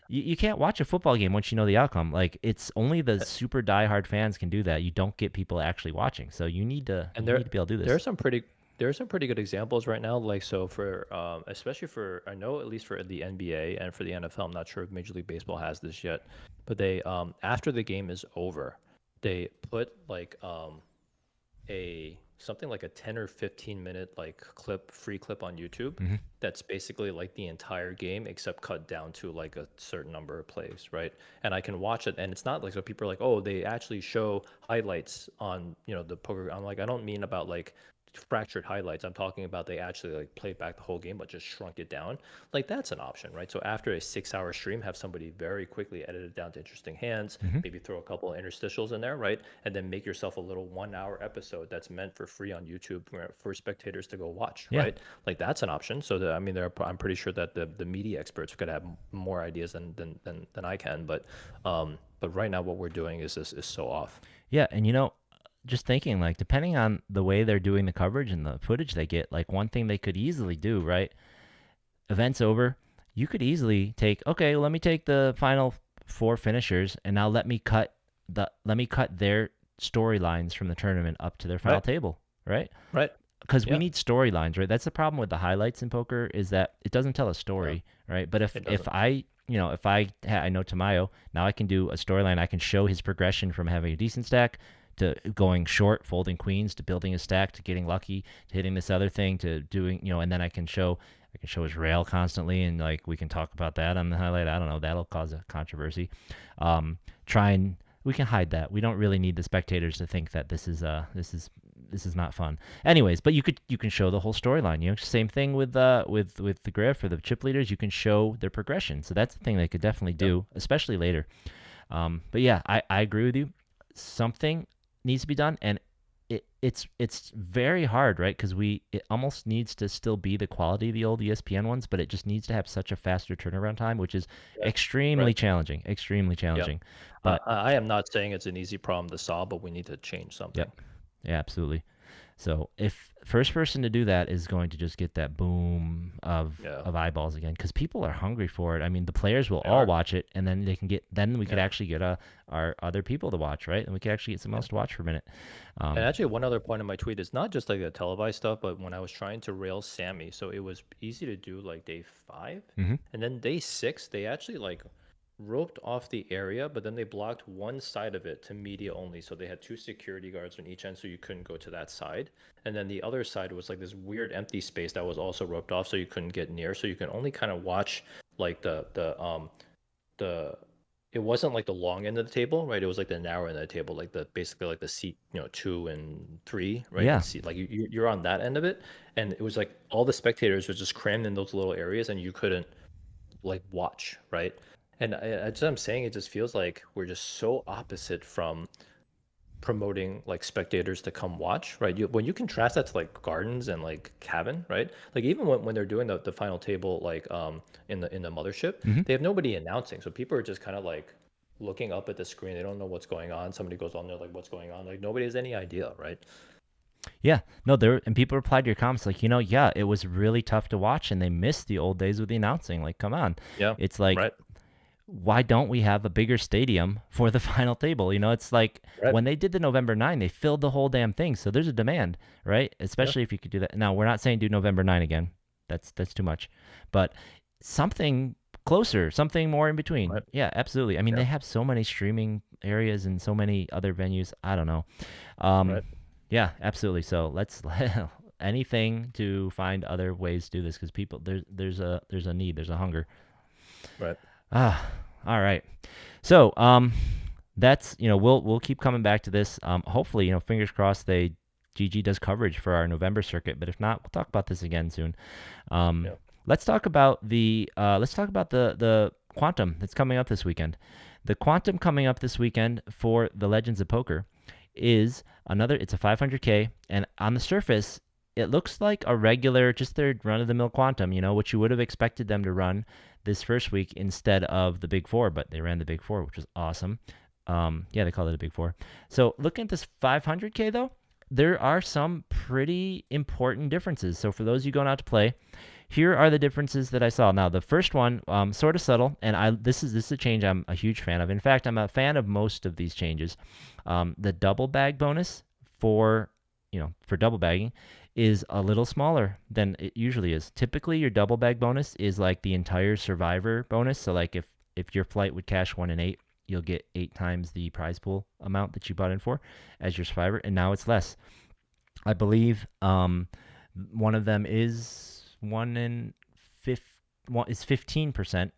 You can't watch a football game once you know the outcome. Like, it's only the super diehard fans can do that. You don't get people actually watching. So you need to be able to do this. There are some pretty good examples right now. Like, so for especially for, I know at least for the NBA and for the NFL, I'm not sure if Major League Baseball has this yet, but they after the game is over, they put like something like a 10 or 15 minute like free clip on YouTube that's basically like the entire game except cut down to like a certain number of plays, right? And I can watch it, and it's not like, so people are like, oh, they actually show highlights on, the poker. I'm like, I don't mean about like fractured highlights. I'm talking about they actually like played back the whole game but just shrunk it down. Like, that's an option, right? So after a 6-hour stream, have somebody very quickly edit it down to interesting hands, maybe throw a couple of interstitials in there, right? And then make yourself a little 1-hour episode that's meant for free on YouTube for spectators to go watch, right? Like, that's an option. So I mean, I'm pretty sure that the media experts could have more ideas than I can, but right now what we're doing is so off. Yeah, and just thinking, like, depending on the way they're doing the coverage and the footage they get, like, one thing they could easily do, right? Event's over. You could easily let me take the final 4 finishers, and now let me cut their storylines from the tournament up to their final table, right? Right. Because we need storylines, right? That's the problem with the highlights in poker, is that it doesn't tell a story, right? But if I know Tamayo, now I can do a storyline. I can show his progression from having a decent stack to going short, folding queens, to building a stack, to getting lucky, to hitting this other thing, to doing, and then I can show his rail constantly, and like we can talk about that on the highlight. I don't know, that'll cause a controversy. We can hide that. We don't really need the spectators to think that this is not fun. Anyways, but you can show the whole storyline. Same thing with the Griff or the chip leaders. You can show their progression. So that's the thing they could definitely do, especially later. But yeah, I agree with you. Something needs to be done, and it's very hard, right? Because it almost needs to still be the quality of the old ESPN ones, but it just needs to have such a faster turnaround time, which is extremely challenging. But I am not saying it's an easy problem to solve, but we need to change something. Yeah, absolutely. So if first person to do that is going to just get that boom of eyeballs again, because people are hungry for it. I mean, the players will all watch it, and then we could actually get our other people to watch, right? And we could actually get someone else to watch for a minute. And actually, one other point in my tweet is not just like the televised stuff, but when I was trying to rail Sammy, so it was easy to do like day 5, and then day 6, they actually like roped off the area, but then they blocked one side of it to media only. So they had 2 security guards on each end, so you couldn't go to that side. And then the other side was like this weird empty space that was also roped off, so you couldn't get near. So you can only kind of watch like the it wasn't like the long end of the table, right? It was like the narrow end of the table, like basically like the seat, 2 and 3, right? Yeah. Seat, like you're on that end of it, and it was like all the spectators were just crammed in those little areas, and you couldn't like watch, right? And as I'm saying, it just feels like we're just so opposite from promoting like spectators to come watch, right? When you contrast that to like gardens and like cabin, right? Like even when they're doing the final table, like in the mothership, they have nobody announcing, so people are just kind of like looking up at the screen. They don't know what's going on. Somebody goes on there like, what's going on? Like nobody has any idea, right? Yeah, no, and people replied to your comments like, it was really tough to watch, and they missed the old days with the announcing. Like, come on, it's like. Right. Why don't we have a bigger stadium for the final table? It's like when they did the November 9, they filled the whole damn thing. So there's a demand, right? Especially if you could do that. Now, we're not saying do November 9 again. That's too much. But something closer, something more in between. Right. Yeah, absolutely. I mean, they have so many streaming areas and so many other venues. I don't know. Yeah, absolutely. So let's anything to find other ways to do this, because people, there's a need, there's a hunger. Right. All right. So, that's, we'll keep coming back to this. Hopefully, fingers crossed GG does coverage for our November circuit, but if not, we'll talk about this again soon. Let's talk about the Quantum that's coming up this weekend. The Quantum coming up this weekend for the Legends of Poker is it's a 500K, and on the surface, it looks like a regular, just their run-of-the-mill quantum, what you would have expected them to run this first week instead of the Big Four, but they ran the Big Four, which was awesome. Yeah, they called it a Big Four. So looking at this 500K, though, there are some pretty important differences. So for those of you going out to play, here are the differences that I saw. Now, the first one, sort of subtle, and this is a change I'm a huge fan of. In fact, I'm a fan of most of these changes. The double bag bonus for double bagging is a little smaller than it usually is. Typically, your double bag bonus is like the entire survivor bonus. So like if your flight would cash 1 in 8, you'll get 8 times the prize pool amount that you bought in for as your survivor, and now it's less. I believe one of them is 15%,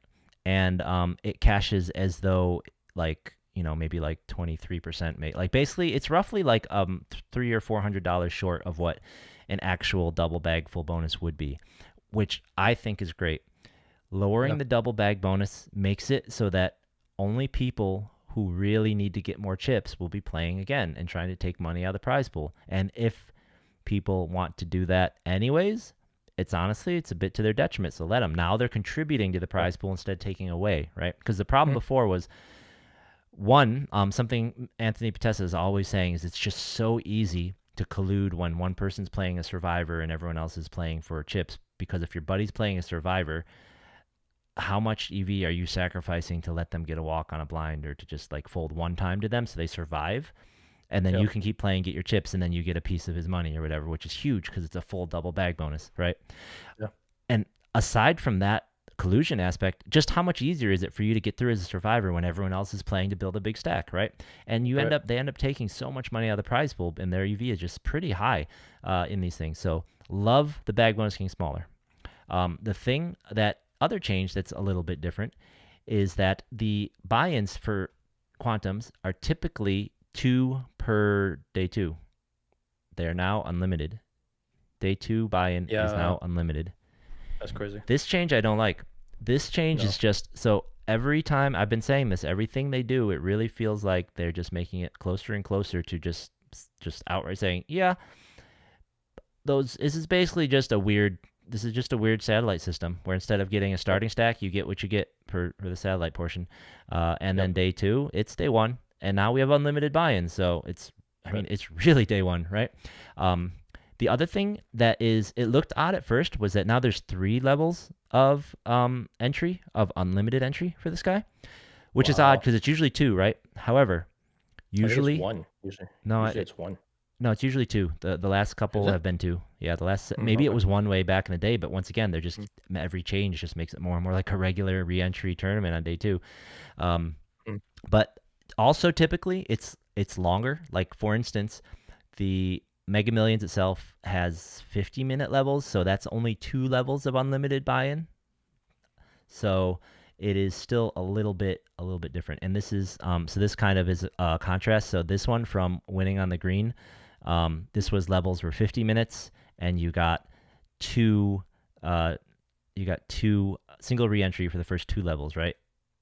and it cashes as though maybe like 23%. Like basically, it's roughly like $300 or $400 short of what an actual double bag full bonus would be, which I think is great. Lowering the double bag bonus makes it so that only people who really need to get more chips will be playing again and trying to take money out of the prize pool. And if people want to do that anyways, it's a bit to their detriment. So let them. Now they're contributing to the prize pool instead of taking away, right? Because the problem before was, something Anthony Patessa is always saying is it's just so easy to collude when one person's playing a survivor and everyone else is playing for chips. Because if your buddy's playing a survivor, how much EV are you sacrificing to let them get a walk on a blind or to just like fold one time to them so they survive? And then you can keep playing, get your chips, and then you get a piece of his money or whatever, which is huge because it's a full double bag bonus, right? Yeah. And aside from that collusion aspect, just how much easier is it for you to get through as a survivor when everyone else is playing to build a big stack, right? And they end up taking so much money out of the prize pool, and their EV is just pretty high in these things. So love the bag bonus getting smaller. Other change that's a little bit different is that the buy-ins for quantums are typically 2 per day 2. They are now unlimited. Day 2 buy-in is now unlimited. That's crazy. This change I don't like. This change is just, so every time, I've been saying this, everything they do, it really feels like they're just making it closer and closer to just outright saying, this is basically just a weird satellite system where instead of getting a starting stack, you get what you get for the satellite portion. And then day 2, it's day 1. And now we have unlimited buy-in. So it's really day 1, right? The other thing it looked odd at first was that now there's 3 levels of entry, of unlimited entry for this guy, which is odd because it's usually 2, right? However, usually it's 1. Usually it's 1. No, it's usually 2. The last couple have been 2. Yeah, maybe it was 1 way back in the day, but once again, they're just every change just makes it more and more like a regular re-entry tournament on day 2. But also typically it's longer. Like for instance, the Mega Millions itself has 50-minute levels, so that's only 2 levels of unlimited buy-in. So it is still a little bit different. And this is so this kind of is a contrast. So this one from Winning on the Green, levels were 50 minutes, and you got 2 single re-entry for the first 2 levels, right?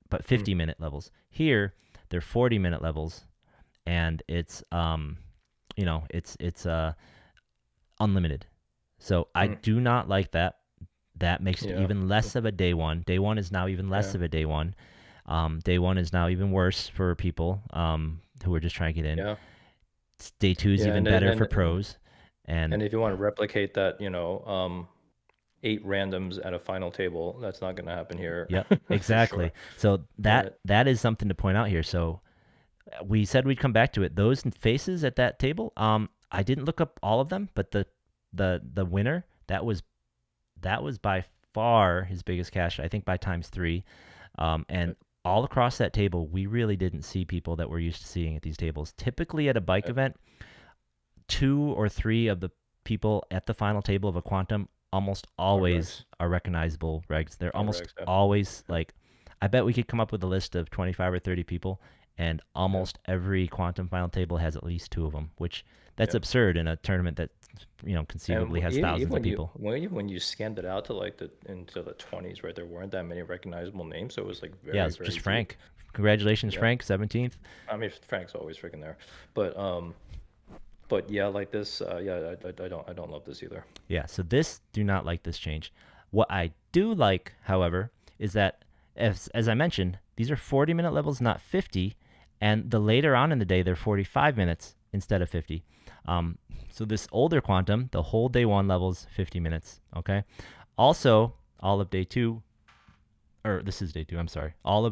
But 50-minute levels. Here they're 40-minute levels, and it's it's unlimited. So I do not like that. That makes it even less of a day 1. Day 1 is now even less of a day 1. Day 1 is now even worse for people who are just trying to get in. Yeah. Day 2 is even better for pros. And if you want to replicate that, 8 randoms at a final table, that's not going to happen here. Yep, exactly. Sure. So that is something to point out here. So we said we'd come back to it. Those faces at that table, I didn't look up all of them, but the winner, that was by far his biggest cash, I think by ×3. And all across that table, we really didn't see people that we're used to seeing at these tables. Typically at a bike event, 2 or 3 of the people at the final table of a quantum almost always are recognizable regs. They're almost always like, I bet we could come up with a list of 25 or 30 people, and almost every quantum final table has at least 2 of them, which that's absurd in a tournament that conceivably has thousands of people. When you scanned it out to into the 20s, right, there weren't that many recognizable names, so it was like very, it's just Frank. Congratulations, Frank, 17th. I mean, Frank's always freaking there, but But yeah, like this, I don't love this either. Yeah, so this do not like this change. What I do like, however, is that as I mentioned, these are 40-minute levels, not 50, and the later on in the day they're 45 minutes instead of 50. So this older quantum, the whole day one levels 50 minutes. Okay. Also, all of day two, or this is day two. I'm sorry. All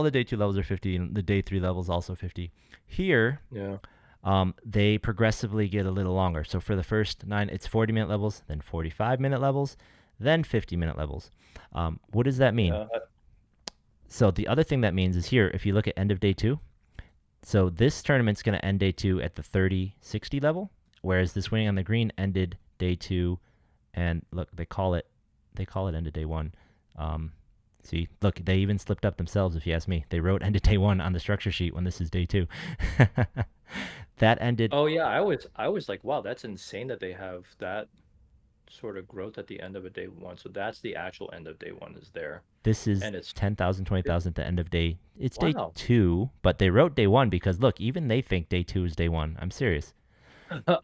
the day two levels are 50, and the day three levels also 50. Here, Yeah. they progressively get a little longer. So for the first 9, it's 40-minute levels, then 45-minute levels, then 50-minute levels. What does that mean? Yeah. So the other thing that means is here, if you look at end of day two, so this tournament's going to end day two at the 30-60 level, whereas this winning on the green ended day two, and look, they call it end of day one. See, look, they even slipped up themselves, if you ask me. They wrote end of day one on the structure sheet when this is day two. That ended. Oh yeah, I was like, wow, that's insane that they have that sort of growth at the end of a day one. So that's the actual end of day one is there. This is And it's 10,000, 20,000 at the end of day. It's day Wow. two, but they wrote day one because, look, even they think day two is day one. I'm serious.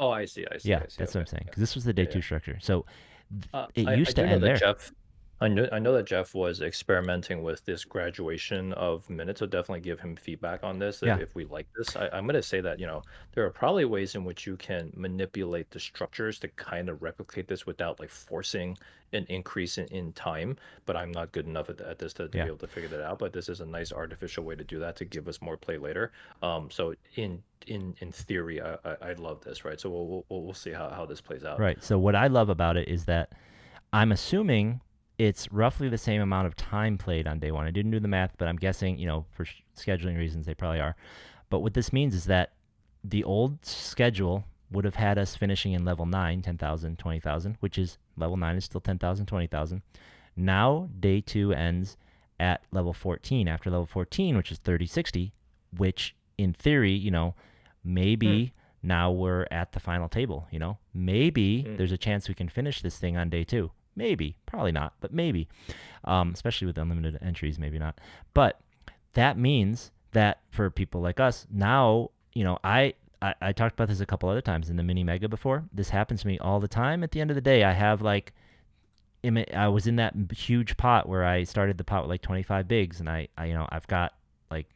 Oh, I see. Yeah, I see. that's what I'm Okay. saying. Because this was the day Yeah, two structure. So it I used to do know end that there. Jeff. I know that Jeff was experimenting with this graduation of minutes. So definitely give him feedback on this Yeah. if we like this. I'm going to say that there are probably ways in which you can manipulate the structures to kind of replicate this without like forcing an increase in time. But I'm not good enough at this to be Yeah. able to figure that out. But this is a nice artificial way to do that to give us more play later. So in theory, I love this, right? So we'll see how this plays out. Right. So what I love about it is that I'm assuming it's roughly the same amount of time played on day one. I didn't do the math, but I'm guessing, for scheduling reasons, they probably are. But what this means is that the old schedule would have had us finishing in level 9, 10,000, 20,000, which is level 9 is still 10,000, 20,000. Now day two ends at level 14, after level 14, which is 30-60, which in theory, maybe now we're at the final table, maybe there's a chance we can finish this thing on day two. Maybe, probably not, but maybe, especially with unlimited entries, maybe not. But that means that for people like us, now, I talked about this a couple other times in the mini mega before. This happens to me all the time. At the end of the day, I have I was in that huge pot where I started the pot with like 25 bigs, and I've got like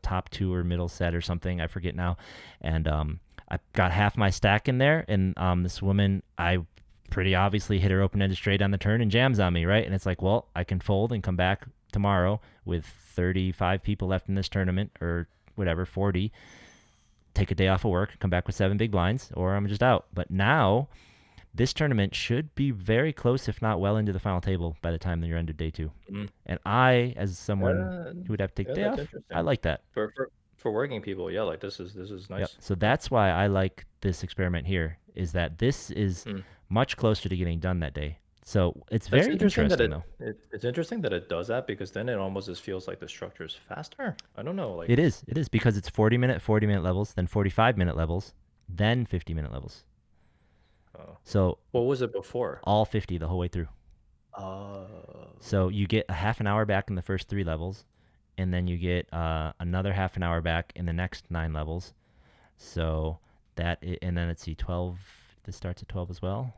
top two or middle set or something, I forget now, and I got half my stack in there, and this woman, I pretty obviously hit her open-ended straight on the turn and jams on me, right? And it's like, well, I can fold and come back tomorrow with 35 people left in this tournament, or whatever, 40, take a day off of work, come back with 7 big blinds, or I'm just out. But now this tournament should be very close, if not well into the final table by the time that you're end of day two. And I, as someone who would have to take the day that's off, interesting. I like that. For working people, yeah, like this is nice. Yep. So that's why I like this experiment here, is that this is much closer to getting done that day. So it's That's very interesting, though. It's interesting that it does that because then it almost just feels like the structure is faster. I don't know, like It is because it's 40-minute levels, then 45-minute levels, then 50-minute levels. So what was it before? all 50 the whole way through. So you get a half an hour back in the first 3 levels, and then you get another half an hour back in the next 9 levels. So and then let's see, 12. This starts at 12 as well.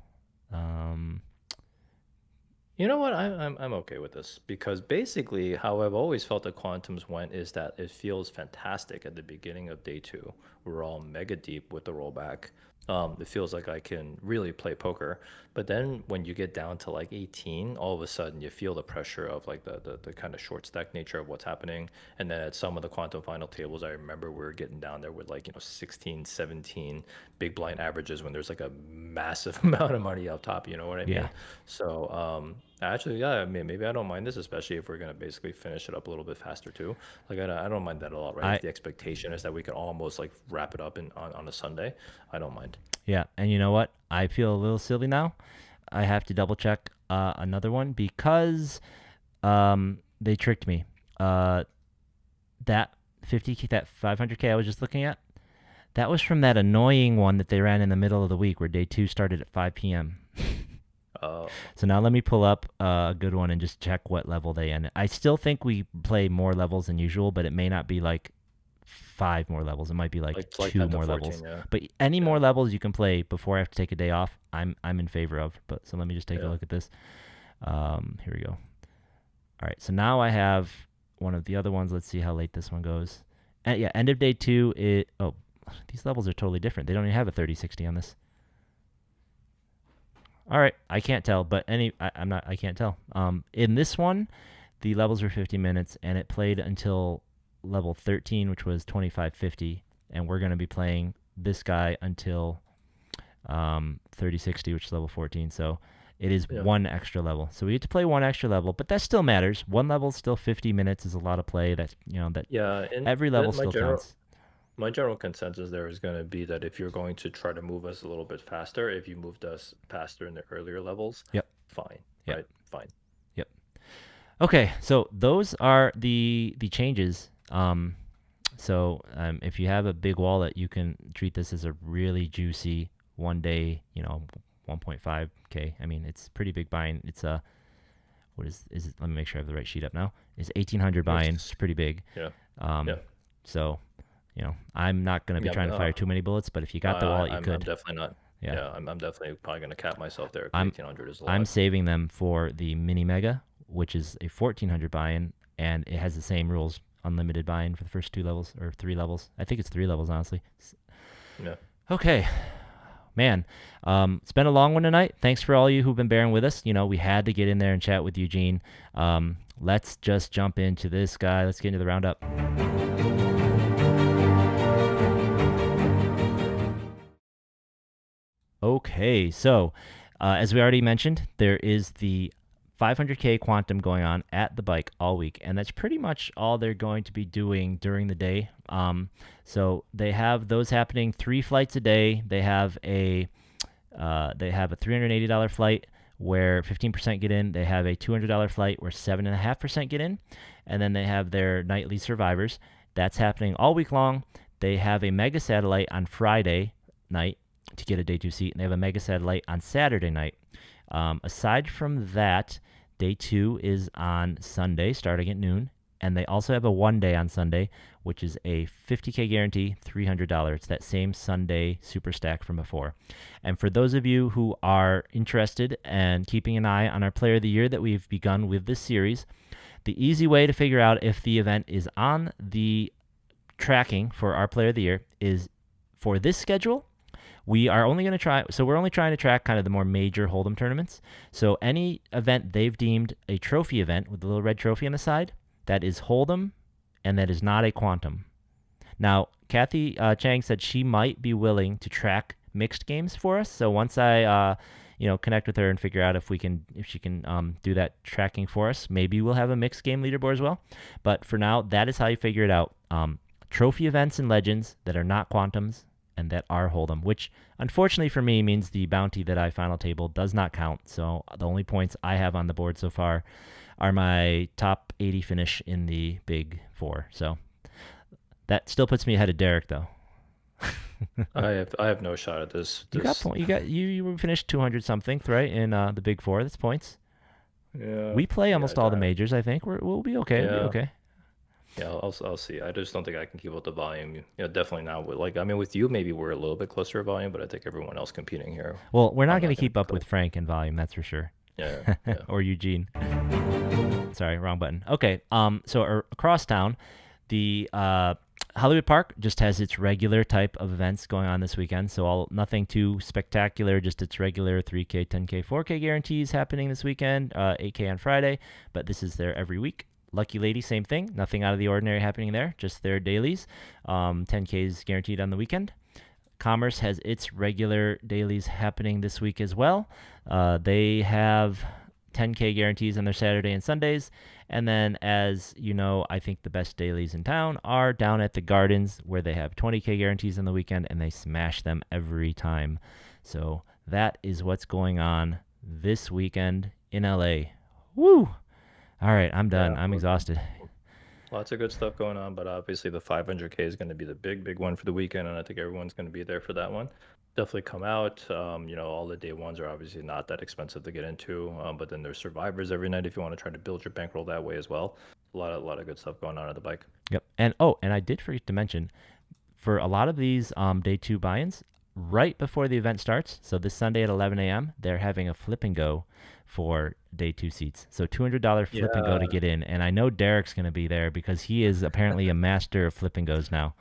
You know what? I'm okay with this because basically how I've always felt the quantums went is that it feels fantastic at the beginning of day two. We're all mega deep with the rollback. It feels like I can really play poker. But then when you get down to like 18, all of a sudden you feel the pressure of like the kind of short stack nature of what's happening. And then at some of the quantum final tables, I remember we were getting down there with like, 16, 17 big blind averages when there's like a massive amount of money up top, you know what I mean? Yeah. So actually, yeah, I mean, maybe I don't mind this, especially if we're going to basically finish it up a little bit faster too. Like I don't mind that a lot, right? If the expectation is that we can almost like wrap it up on a Sunday, I don't mind. Yeah, and you know what? I feel a little silly now. I have to double check another one because they tricked me. That 50K, that 500K I was just looking at, that was from that annoying one that they ran in the middle of the week where day two started at 5 p.m. So now let me pull up a good one and just check what level they end. I still think we play more levels than usual, but it may not be like 5 more levels. It might be like like 2 10 to more 14, levels. yeah. But any Yeah. more levels you can play before I have to take a day off, I'm in favor of. But so let me just take a Yeah. look at this. Here we go. All right, so now I have one of the other ones. Let's see how late this one goes. And yeah, end of day 2. These levels are totally different. They don't even have a 30-60 on this. All right, I can't tell, but I can't tell. In this one, the levels were 50 minutes, and it played until level 13, which was 2550, and we're going to be playing this guy until 3060, which is level 14. So it is one extra level. So we get to play one extra level, but that still matters. One level still 50 minutes is a lot of play. That And every level still counts. My general consensus there is going to be that if you're going to try to move us a little bit faster, if you moved us faster in the earlier levels, fine, Yep. right? Fine. Yep. Okay, so those are the changes. If you have a big wallet, you can treat this as a really juicy 1 day, 1.5K. I mean, it's pretty big buying. It's what is it? Let me make sure I have the right sheet up now. It's 1,800 buying. It's pretty big. Yeah. So, I'm not going to be trying to fire too many bullets, but if you got the wallet, you could. I'm definitely not. Yeah. I'm definitely probably going to cap myself there. 1,800 is a lot. I'm saving them for the mini mega, which is a 1,400 buy-in, and it has the same rules, unlimited buy-in for the first 2 levels or 3 levels. I think it's 3 levels, honestly. Yeah. Okay. Man, it's been a long one tonight. Thanks for all you who've been bearing with us. We had to get in there and chat with Eugene. Let's just jump into this guy. Let's get into the roundup. Okay, so as we already mentioned, there is the 500K Quantum going on at the bike all week, and that's pretty much all they're going to be doing during the day. So they have those happening 3 flights a day. They have a $380 flight where 15% get in. They have a $200 flight where 7.5% get in, and then they have their nightly survivors. That's happening all week long. They have a mega satellite on Friday night to get a day 2 seat, and they have a mega satellite on Saturday night. Aside from that, day 2 is on Sunday starting at noon, and they also have a 1 day on Sunday, which is a 50K guarantee, $300. It's that same Sunday super stack from before. And for those of you who are interested and keeping an eye on our player of the year that we've begun with this series, the easy way to figure out if the event is on the tracking for our player of the year is for this schedule. We are only going to try, so we're only trying to track kind of the more major Hold'em tournaments. So any event they've deemed a trophy event with the little red trophy on the side, that is Hold'em, and that is not a Quantum. Now, Kathy Chang said she might be willing to track mixed games for us. So once I, connect with her and figure out if she can do that tracking for us, maybe we'll have a mixed game leaderboard as well. But for now, that is how you figure it out. Trophy events and legends that are not Quantums and that are Hold'em, which unfortunately for me means the bounty that I final table does not count. So the only points I have on the board so far are my top 80 finish in the Big Four. So that still puts me ahead of Derek, though. I have no shot at this. You finished 200 something, right, in the Big Four. That's points. Yeah. We play almost all the majors. I think we'll be okay. Yeah. We'll be okay. Yeah, I'll see. I just don't think I can keep up the volume. Definitely not. With you, maybe we're a little bit closer to volume, but I think everyone else competing here. Well, we're not going to keep up with Frank in volume, that's for sure. Yeah. Or Eugene. Sorry, wrong button. Okay. So across town, the Hollywood Park just has its regular type of events going on this weekend. So nothing too spectacular, just its regular 3K, 10K, 4K guarantees happening this weekend. 8K on Friday, but this is there every week. Lucky Lady, same thing. Nothing out of the ordinary happening there, just their dailies. 10Ks guaranteed on the weekend. Commerce has its regular dailies happening this week as well. They have 10K guarantees on their Saturday and Sundays. And then, as you know, I think the best dailies in town are down at the Gardens, where they have 20K guarantees on the weekend, and they smash them every time. So that is what's going on this weekend in LA. Woo! All right, I'm done. I'm exhausted. Lots of good stuff going on, but obviously the 500K is going to be the big one for the weekend, and I think everyone's going to be there for that one. Definitely come out. All the day ones are obviously not that expensive to get into, but then there's survivors every night if you want to try to build your bankroll that way as well. a lot of good stuff going on at the bike. Yep. And I did forget to mention, for a lot of these day 2 buy-ins, right before the event starts, so this Sunday at 11 a.m., they're having a flip and go for day 2 seats. So $200 flip and go to get in. And I know Derek's going to be there because he is apparently a master of flip and goes now.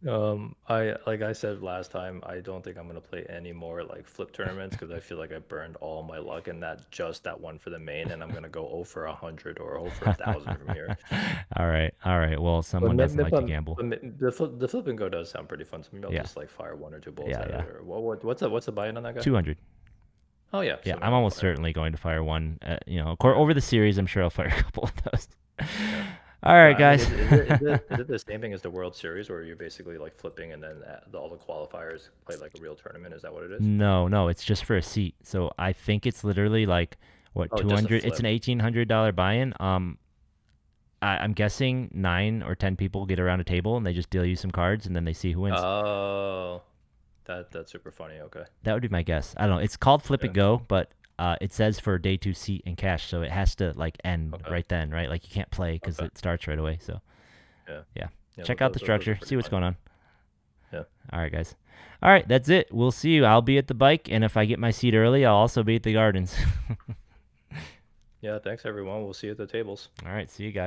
Like I said last time, I don't think I'm gonna play any more like flip tournaments because I feel like I burned all my luck in that one for the main, and I'm gonna go 0 for 100 or 0 for 1,000 from here. All right. Well, someone doesn't like to gamble. The flip and go does sound pretty fun to me. I'll Yeah. just like fire 1 or 2 bolts Yeah, at yeah. it. Or what's the buy-in on that guy? 200. Oh yeah. Yeah, so I'm now almost fire. certainly going to fire one. Over the series, I'm sure I'll fire a couple of those. All right, I mean, guys. is it the same thing as the World Series, where you're basically like flipping and then all the qualifiers play like a real tournament? Is that what it is? No, it's just for a seat. So I think it's literally like what, Oh, just a 200. It's an flip. $1,800 buy-in. I'm guessing 9 or 10 people get around a table and they just deal you some cards and then they see who wins. Oh, that's super funny. Okay. That would be my guess. I don't know. It's called Flip Yeah. and Go, but it says for day 2 seat and cash, so it has to like end Okay. right then, right? Like you can't play because Okay. it starts right away. So Yeah. yeah. Yeah, Check those- out the those are structure, pretty see what's fun. going on. Yeah. All right, guys. All right, that's it. We'll see you. I'll be at the bike, and if I get my seat early, I'll also be at the gardens. Yeah. Thanks everyone. We'll see you at the tables. All right, see you guys.